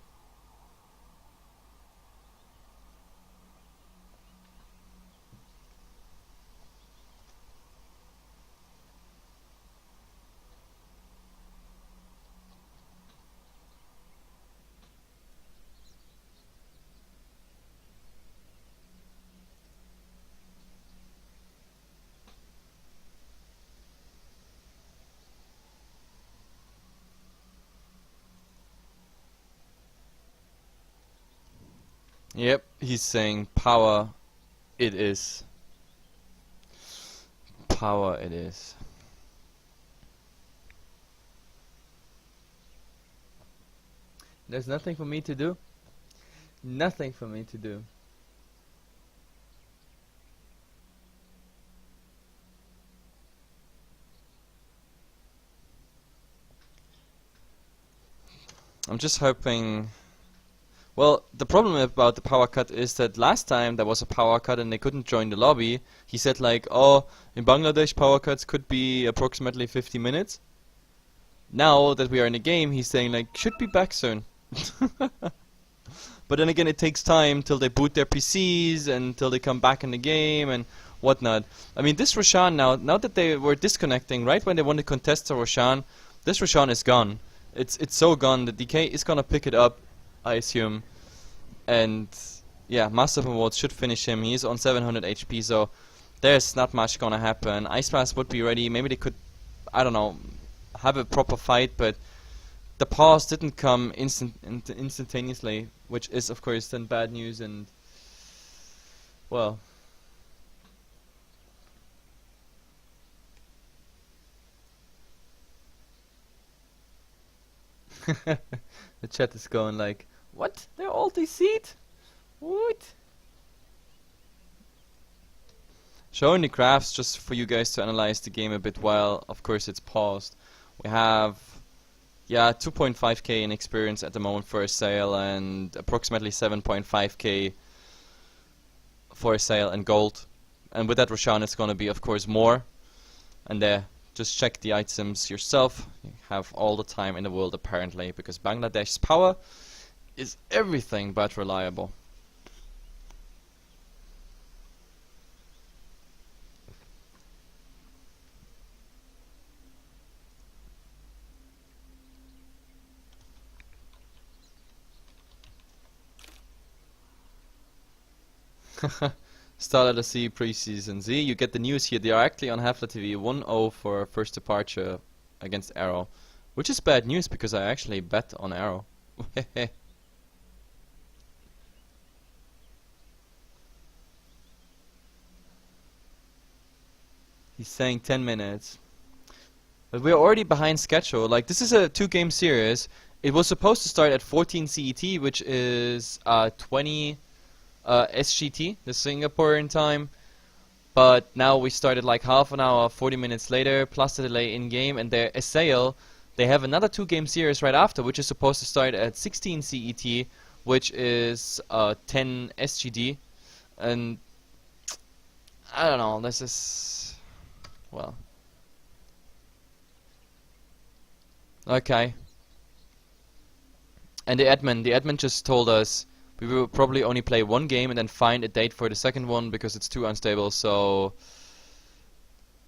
Yep, he's saying power it is. Power it is. There's nothing for me to do. Nothing for me to do. I'm just hoping... Well, the problem about the power cut is that last time there was a power cut and they couldn't join the lobby. He said like, oh, in Bangladesh power cuts could be approximately 50 minutes. Now that we are in the game, he's saying like, should be back soon. But then again, it takes time till they boot their PCs and till they come back in the game and whatnot. I mean, this Roshan now that they were disconnecting right when they want to contest the Roshan, this Roshan is gone. It's so gone that DK is gonna pick it up, I assume. And yeah, Master of Awards should finish him. He's on 700 HP, so there's not much gonna happen. Ice Blast would be ready. Maybe they could, I don't know, have a proper fight, but the pause didn't come instantaneously, which is of course then bad news. And well, the chat is going like, what? They're all DC'd? What? Showing the graphs just for you guys to analyze the game a bit while, of course, it's paused. We have, yeah, 2.5k in experience at the moment for Assail, and approximately 7.5k for Assail and gold. And with that, Roshan, it's gonna be, of course, more. And there, just check the items yourself. You have all the time in the world, apparently, because Bangladesh's power is everything but reliable. Start at the preseason. Z, you get the news here directly on HeflaTV. 1-0 for first departure against Arrow, which is bad news because I actually bet on Arrow. He's saying 10 minutes. But we're already behind schedule. Like, this is a 2-game series. It was supposed to start at 14 CET, which is 20 SGT, the Singaporean time. But now we started like half an hour, 40 minutes later, plus the delay in game. And their Assail, they have another 2-game series right after, which is supposed to start at 16 CET, which is 10 SGD. And I don't know, this is, well, okay. And the admin just told us we will probably only play one game and then find a date for the second one because it's too unstable. So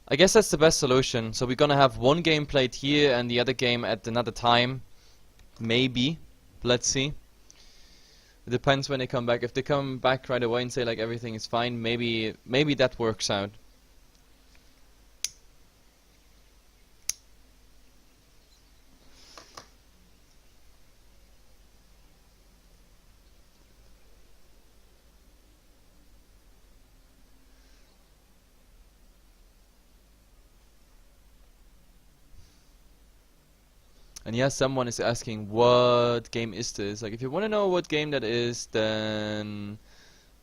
I guess that's the best solution. So we're gonna have one game played here and the other game at another time. Maybe. Let's see. It depends when they come back. If they come back right away and say like everything is fine, maybe that works out. And yes, someone is asking, what game is this? Like, if you want to know what game that is, then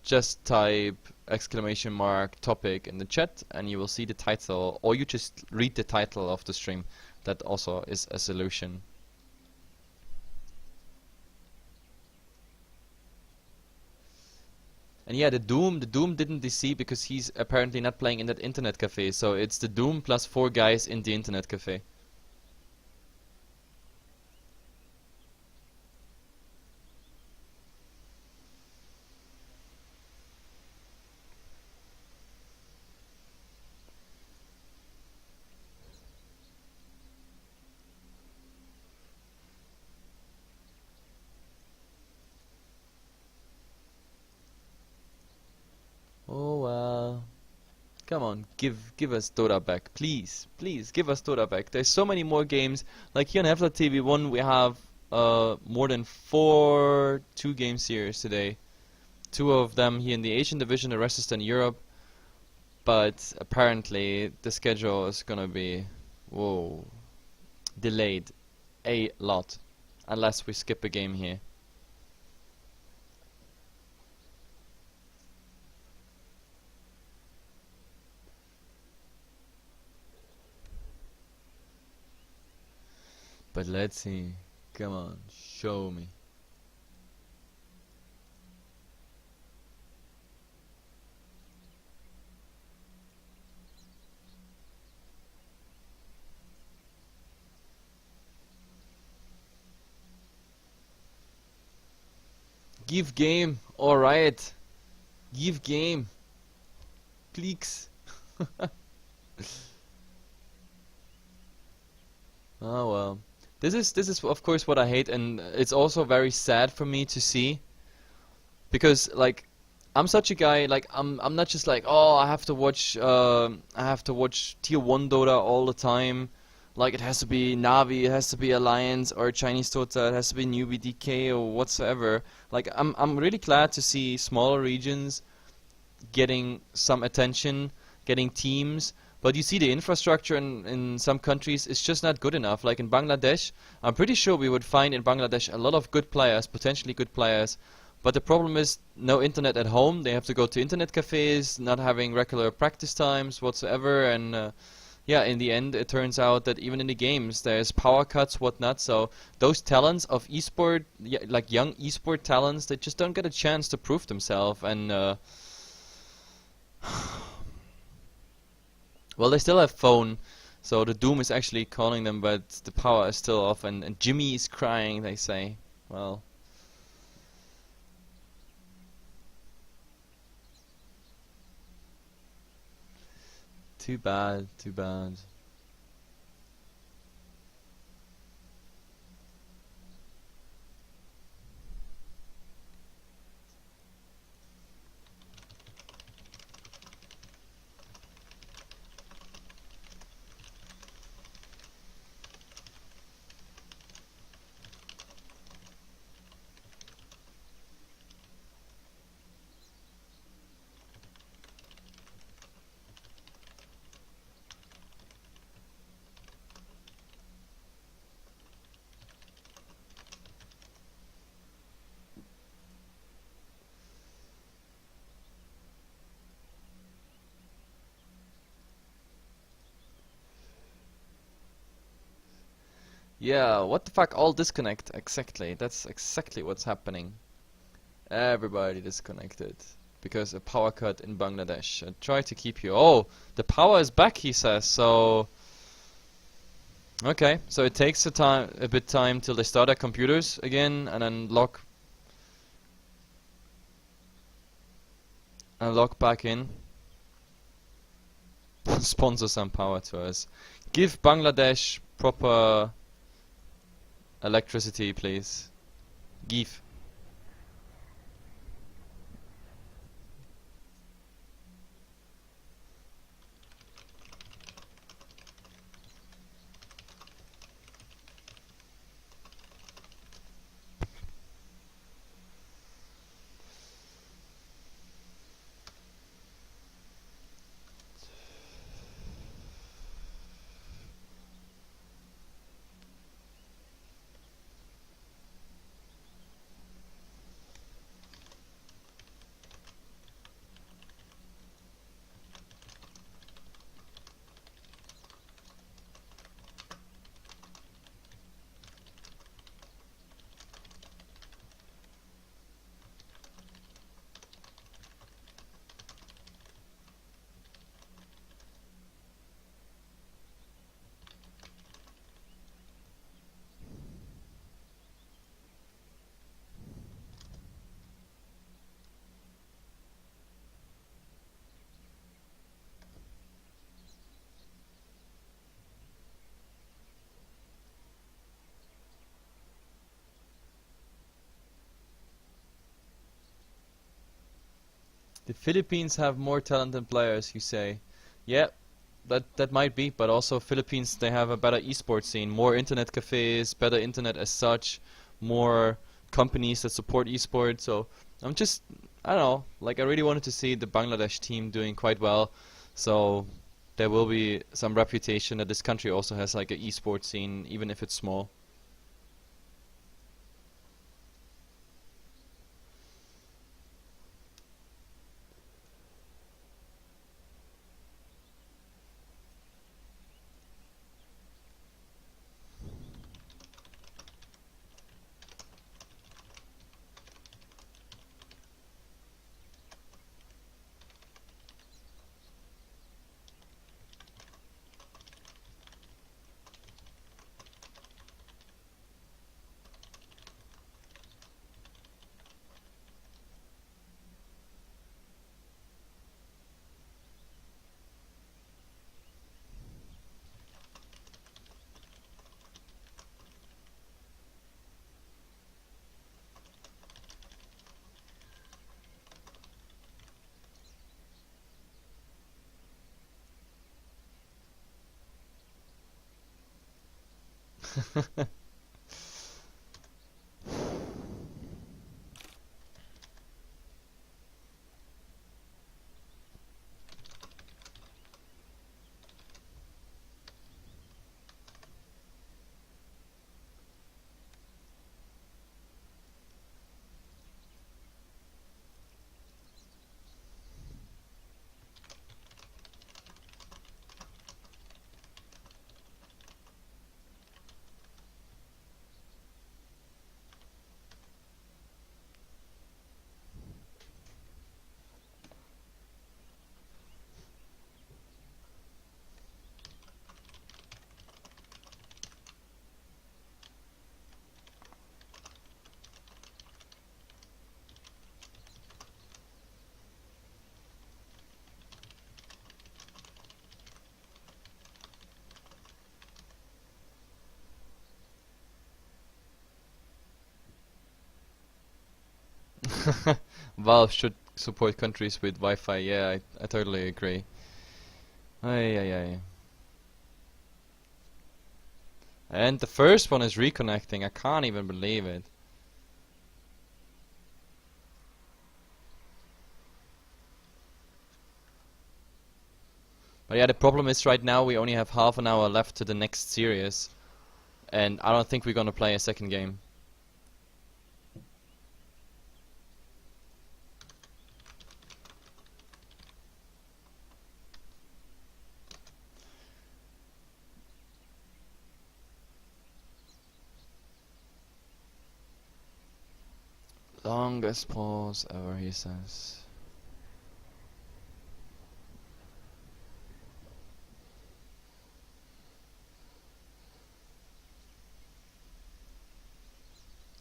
just type exclamation mark topic in the chat and you will see the title, or you just read the title of the stream. That also is a solution. And yeah, the Doom didn't DC because he's apparently not playing in that internet cafe. So it's the Doom plus 4 guys in the internet cafe. Oh well. Come on, give us Dota back, please, please give us Dota back. There's so many more games. Like here on HeflaTV 1, we have more than 4 2-game series today. 2 of them here in the Asian division, the rest is in Europe. But apparently the schedule is gonna be delayed a lot, unless we skip a game here. But let's see. Come on, show me. Give game, alright. Give game. Please. Oh well. This is of course what I hate, and it's also very sad for me to see, because like I'm such a guy, like I'm not just like, oh, I have to watch tier 1 Dota all the time. Like it has to be Navi, it has to be Alliance or Chinese Dota, it has to be Newbie DK or whatsoever. Like I'm really glad to see smaller regions getting some attention, getting teams. But you see the infrastructure in some countries is just not good enough. Like in Bangladesh, I'm pretty sure we would find in Bangladesh a lot of good players, potentially good players. But the problem is no internet at home. They have to go to internet cafes, not having regular practice times whatsoever. And yeah, in the end, it turns out that even in the games, there's power cuts, whatnot. So those talents of esport, yeah, like young esport talents, they just don't get a chance to prove themselves. And well, they still have phone, so the Doom is actually calling them, but the power is still off, and Jimmy is crying, they say. Well, too bad, too bad. Yeah, what the fuck, all disconnect, exactly. That's exactly what's happening. Everybody disconnected. Because a power cut in Bangladesh. I try to keep you. Oh, the power is back, he says, so... Okay, so it takes a bit time till they start their computers again, and then log back in. Sponsor some power to us. Give Bangladesh proper electricity, please. Give. The Philippines have more talented players, you say. Yeah, that might be, but also Philippines, they have a better esports scene, more internet cafes, better internet as such, more companies that support esports. So I'm just, I don't know, like I really wanted to see the Bangladesh team doing quite well. So there will be some reputation that this country also has like an esports scene, even if it's small. Valve should support countries with Wi-Fi. Yeah, I totally agree. Ay, ay, ay. And the first one is reconnecting. I can't even believe it. But yeah, the problem is right now we only have half an hour left to the next series, and I don't think we're gonna play a second game. Longest pause ever, he says.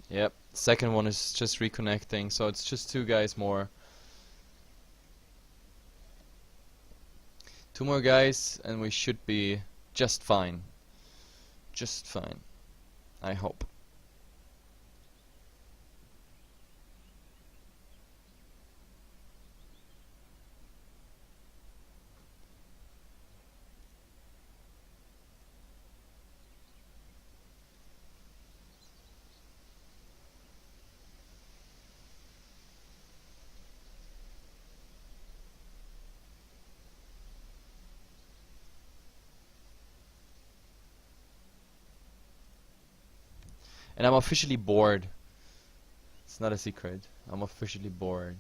Yep, second one is just reconnecting, so it's just 2 guys more. 2 more guys, and we should be just fine. Just fine. I hope. And I'm officially bored. It's not a secret. I'm officially bored.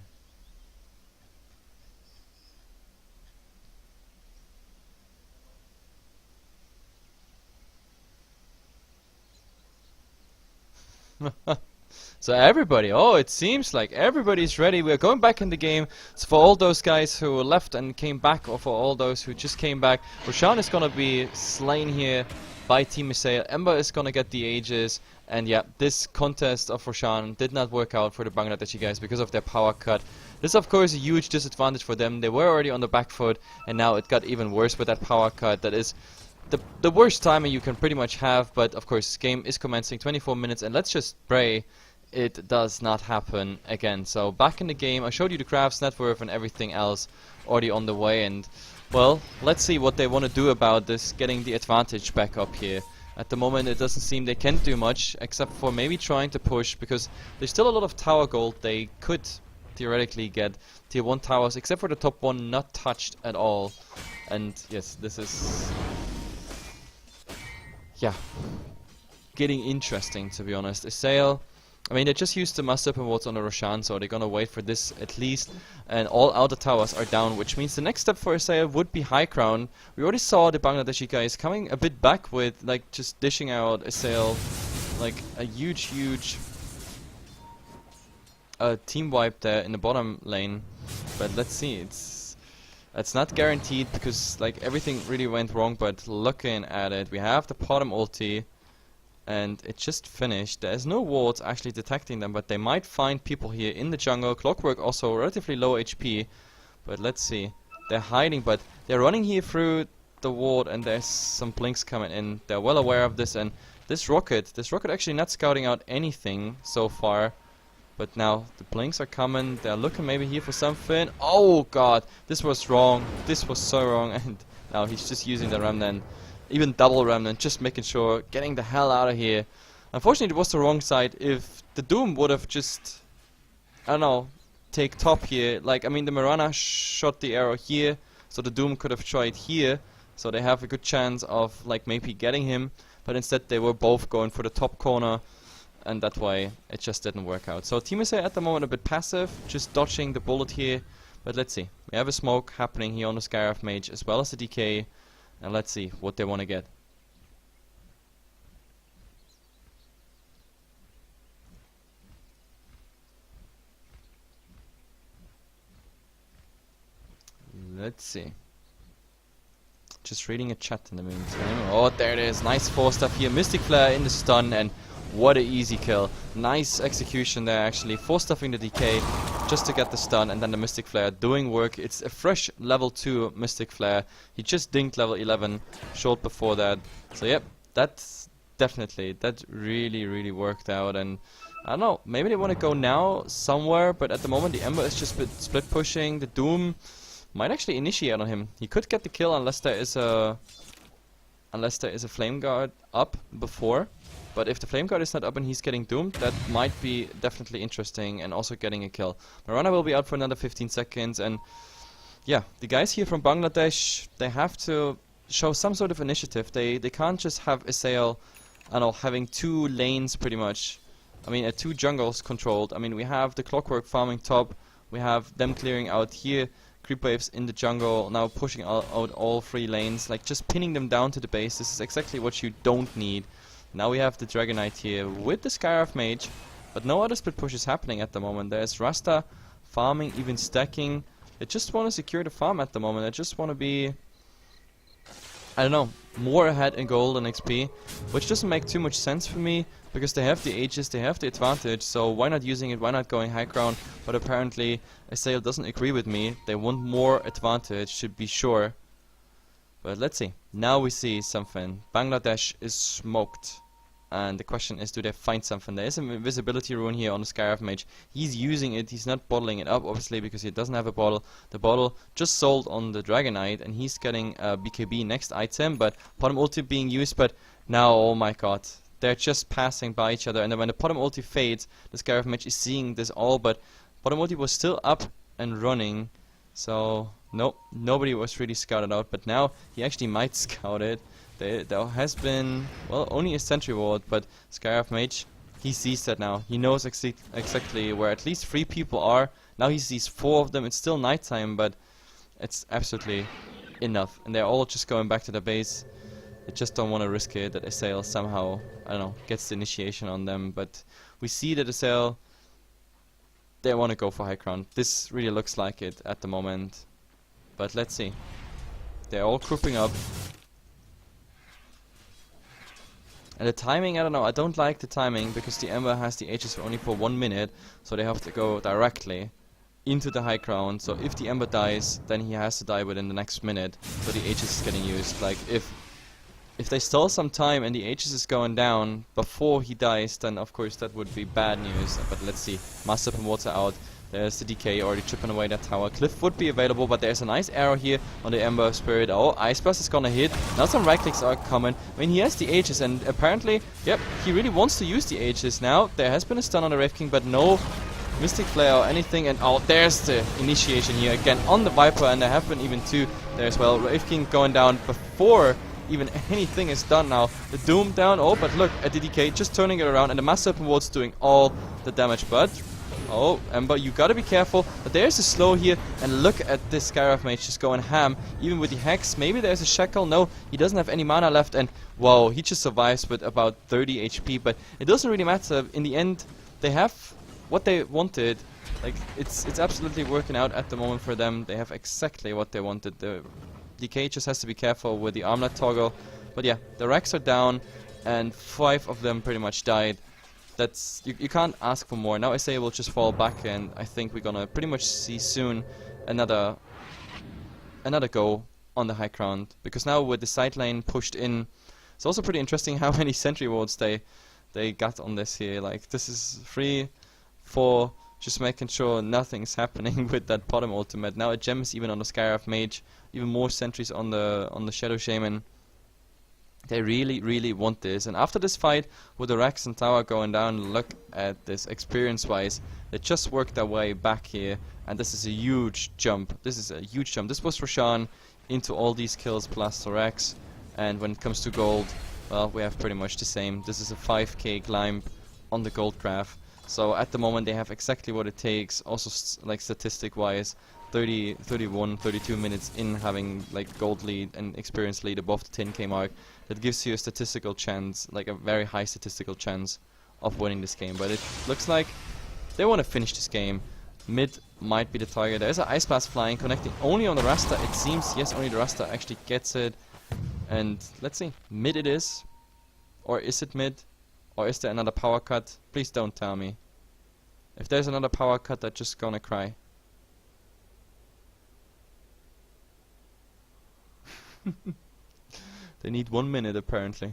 So everybody, oh, it seems like everybody's ready. We're going back in the game. So for all those guys who left and came back, or for all those who just came back, Roshan is gonna be slain here by Team Assail. Ember is gonna get the Aegis. And yeah, this contest of Roshan did not work out for the Bangladeshi guys because of their power cut. This is of course a huge disadvantage for them. They were already on the back foot, and now it got even worse with that power cut. That is the worst timing you can pretty much have, but of course this game is commencing 24 minutes, and let's just pray it does not happen again. So back in the game, I showed you the crafts, net worth and everything else already on the way, and well, let's see what they want to do about this, getting the advantage back up here. At the moment it doesn't seem they can do much, except for maybe trying to push, because there's still a lot of tower gold they could theoretically get. Tier 1 towers, except for the top one, not touched at all. And yes, this is... yeah, getting interesting, to be honest. Assail, I mean, they just used the Master Weapon Wards on the Roshan, so they're gonna wait for this at least. And all outer towers are down, which means the next step for Assail would be high ground. We already saw the Bangladeshi guys coming a bit back with, like, just dishing out Assail, like, a huge team wipe there in the bottom lane. But let's see, it's not guaranteed, because, like, everything really went wrong, but looking at it, we have the bottom ulti. And it just finished. There's no wards actually detecting them, but they might find people here in the jungle. Clockwork also relatively low HP, but let's see. They're hiding, but they're running here through the ward, and there's some blinks coming in. They're well aware of this, and this rocket actually not scouting out anything so far. But now the blinks are coming. They're looking maybe here for something. Oh god, this was wrong. This was so wrong, and now he's just using the remnant. even double Remnant, just making sure, getting the hell out of here. Unfortunately, it was the wrong side. If the Doom would have just, I don't know, take top here, like, I mean, the Mirana shot the arrow here, so the Doom could have tried here, so they have a good chance of, like, maybe getting him, but instead they were both going for the top corner, and that way it just didn't work out. So Team SA at the moment a bit passive, just dodging the bullet here, but let's see. We have a smoke happening here on the Skyrath Mage, as well as the DK, and let's see what they want to get. Let's see. Just reading a chat in the meantime. Oh, there it is. Nice 4 stuff here. Mystic Flare in the stun, and what a easy kill. Nice execution there, actually. 4 stuffing the DK just to get the stun, and then the Mystic Flare doing work. It's a fresh level 2 Mystic Flare. He just dinked level 11 short before that. So yep, that's definitely, that really worked out. And I don't know, maybe they want to go now somewhere, but at the moment the Ember is just split pushing. The Doom might actually initiate on him. He could get the kill unless there is a Flame Guard up before. But if the Flame Guard is not up and he's getting doomed, that might be definitely interesting, and also getting a kill. Mirana will be out for another 15 seconds, and yeah, the guys here from Bangladesh, they have to show some sort of initiative. They can't just have Assail, I don't know, having 2 lanes pretty much. I mean, 2 jungles controlled. I mean, we have the Clockwork farming top, we have them clearing out here, creep waves in the jungle, now pushing out all 3 lanes, like just pinning them down to the base. This is exactly what you don't need. Now we have the Dragon Knight here with the Skyrath Mage, but no other split push is happening at the moment. There's Rasta farming, even stacking. They just want to secure the farm at the moment. They just want to be, I don't know, more ahead in gold and XP, which doesn't make too much sense for me, because they have the Aegis, they have the advantage, so why not using it, why not going high ground? But apparently Assail doesn't agree with me. They want more advantage, to be sure. But let's see. Now we see something. Bangladesh is smoked. And the question is, do they find something? There is an invisibility rune here on the Skyrath Mage. He's using it, he's not bottling it up, obviously, because he doesn't have a bottle. The bottle just sold on the Dragon Knight, and he's getting a BKB next item, but bottom ulti being used, but now, oh my god. They're just passing by each other, and then when the bottom ulti fades, the Skyrath Mage is seeing this all, but bottom ulti was still up and running, so nope, nobody was really scouted out, but now he actually might scout it. There has been, well, only a sentry ward, but Skyrath Mage, he sees that now. He knows exactly where at least 3 people are. Now he sees 4 of them. It's still nighttime, but it's absolutely enough, and they're all just going back to the base. They just don't want to risk it that Assail somehow, I don't know, gets the initiation on them. But we see that Assail, they want to go for high ground. This really looks like it at the moment. But let's see. They're all grouping up. And the timing, I don't know, I don't like the timing, because the Ember has the Aegis only for 1 minute, so they have to go directly into the high ground. So if the Ember dies, then he has to die within the next minute, so the Aegis is getting used. Like, if they stall some time and the Aegis is going down before he dies, then of course that would be bad news. But let's see. Master and Water out. There's the DK already chipping away that tower. Cliff would be available, but there's a nice arrow here on the Ember Spirit. Oh, Ice Blast is gonna hit. Now some right clicks are coming. I mean, he has the Aegis, and apparently, yep, he really wants to use the Aegis now. There has been a stun on the Wraith King, but no Mystic Flare or anything. And oh, there's the initiation here again on the Viper, and there have been even 2 there as well. Wraith King going down before even anything is done now. The Doom down. Oh, but look at the DK just turning it around, and the Master Serpent Ward's doing all the damage. But oh, Ember, you gotta be careful. But there's a slow here, and look at this Skyrath Mage just going ham, even with the Hex. Maybe there's a Shackle. No, he doesn't have any mana left, and wow, he just survives with about 30 HP. But it doesn't really matter. In the end, they have what they wanted. Like, it's absolutely working out at the moment for them. They have exactly what they wanted. The DK just has to be careful with the armlet toggle. But yeah, the racks are down, and 5 of them pretty much died. That's, you can't ask for more. Now SA will just fall back, and I think we're gonna pretty much see soon another go on the high ground, because now with the side lane pushed in, it's also pretty interesting how many sentry wards they got on this here. Like, this is 3, 4, just making sure nothing's happening with that bottom ultimate. Now a gem is even on the Skyrath Mage, even more sentries on the Shadow Shaman. They really, really want this. And after this fight, with the Rex and Tower going down, look at this experience-wise. They just worked their way back here, and this is a huge jump. This is a huge jump. This was Roshan into all these kills plus the Rex. And when it comes to gold, well, we have pretty much the same. This is a 5k climb on the gold graph. So at the moment they have exactly what it takes. Also like statistic-wise, 30, 31, 32 minutes in having like gold lead and experience lead above the 10k mark. That gives you a statistical chance, like a very high statistical chance of winning this game. But it looks like they want to finish this game. Mid might be the target. There's an Ice Blast flying, connecting only on the Rasta. It seems, yes, only the Rasta actually gets it. And let's see, mid it is. Or is it mid? Or is there another power cut? Please don't tell me. If there's another power cut, I'm just gonna cry. They need 1 minute apparently.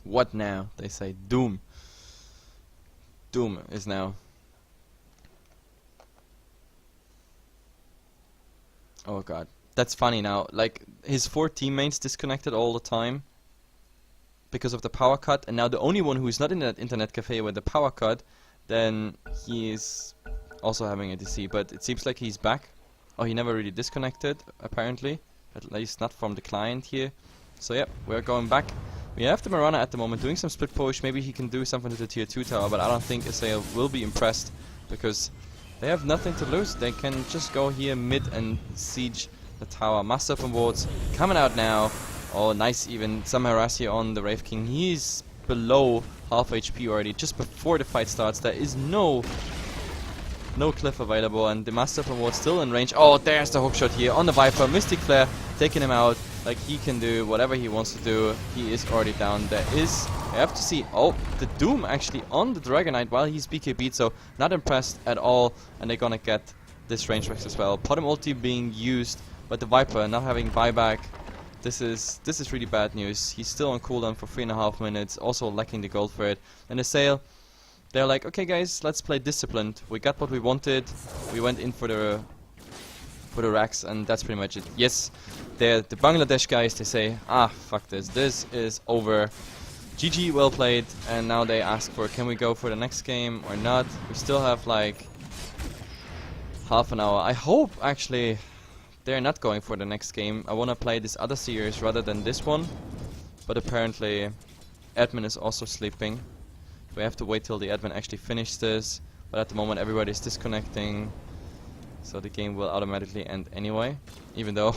What now? They say Doom. Doom is now. Oh god. That's funny now. Like, his 4 teammates disconnected all the time because of the power cut, and now the only one who is not in that internet cafe with the power cut, then he is also having a DC. But it seems like he's back. Oh, he never really disconnected, apparently. At least not from the client here. So yeah, we're going back. We have the Mirana at the moment doing some split push. Maybe he can do something to the tier 2 tower, but I don't think Assail will be impressed because they have nothing to lose. They can just go here mid and siege the tower. Master Open Wards coming out now. Oh, nice even. Some harass here on the Wraith King. He's below half HP already. Just before the fight starts, there is no cliff available, and the Master Open Ward still in range. Oh, there's the hookshot here on the Viper. Mystic Flare taking him out. Like, he can do whatever he wants to do. He is already down. There is, I have to see, oh, the Doom actually on the Dragonite while he's BKB'd, so not impressed at all. And they're gonna get this range Rex as well. Potom ulti being used, but the Viper not having buyback. This is really bad news. He's still on cooldown for 3.5 minutes, also lacking the gold for it. And Assail, they're like, okay guys, let's play disciplined. We got what we wanted. We went in for the racks, and that's pretty much it. Yes, they're the Bangladesh guys. They say, ah, fuck this. This is over. GG, well played. And now they ask for, can we go for the next game or not? We still have like half an hour. I hope actually they're not going for the next game. I want to play this other series rather than this one. But apparently admin is also sleeping. We have to wait till the admin actually finishes this. But at the moment everybody's disconnecting. So the game will automatically end anyway. Even though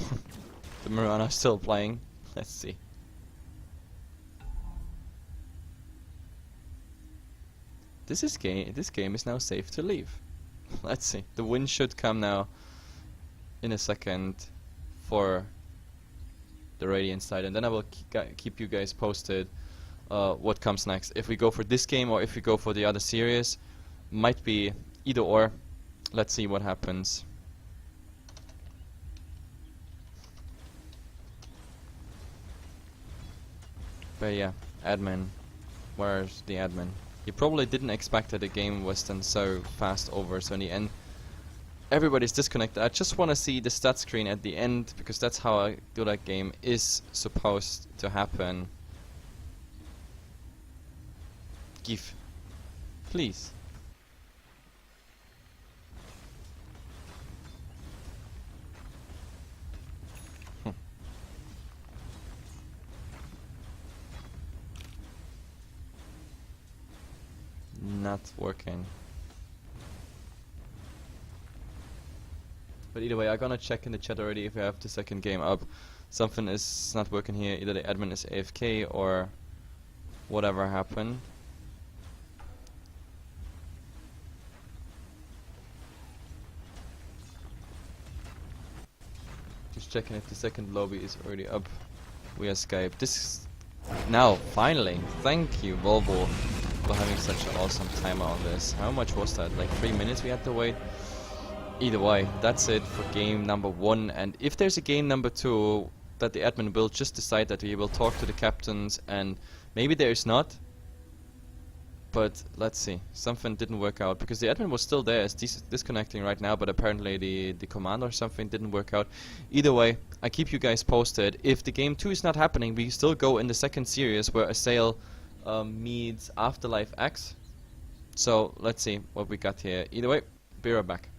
the Mirana is still playing. Let's see. This game is now safe to leave. Let's see. The win should come now in a second for the Radiant side, and then I will keep you guys posted what comes next. If we go for this game or if we go for the other series, might be either or. Let's see what happens. But yeah, admin. Where's the admin? You probably didn't expect that the game was then so fast over, so in the end everybody's disconnected. I just want to see the stat screen at the end, because that's how a Dota game is supposed to happen. Give. Please. Not working. But either way, I'm gonna check in the chat already if we have the second game up. Something is not working here. Either the admin is AFK or whatever happened. Just checking if the second lobby is already up via Skype. This now finally. Thank you, Volvo, for having such an awesome timer on this. How much was that? Like 3 minutes we had to wait? Either way, that's it for game number 1. And if there's a game number 2, that the admin will just decide that we will talk to the captains, and maybe there is not. but let's see. Something didn't work out because the admin was still there. It's disconnecting right now, but apparently the command or something didn't work out. Either way, I keep you guys posted. If the game 2 is not happening, we still go in the second series where Assail meets Afterlife X. So let's see what we got here. Either way, be right back.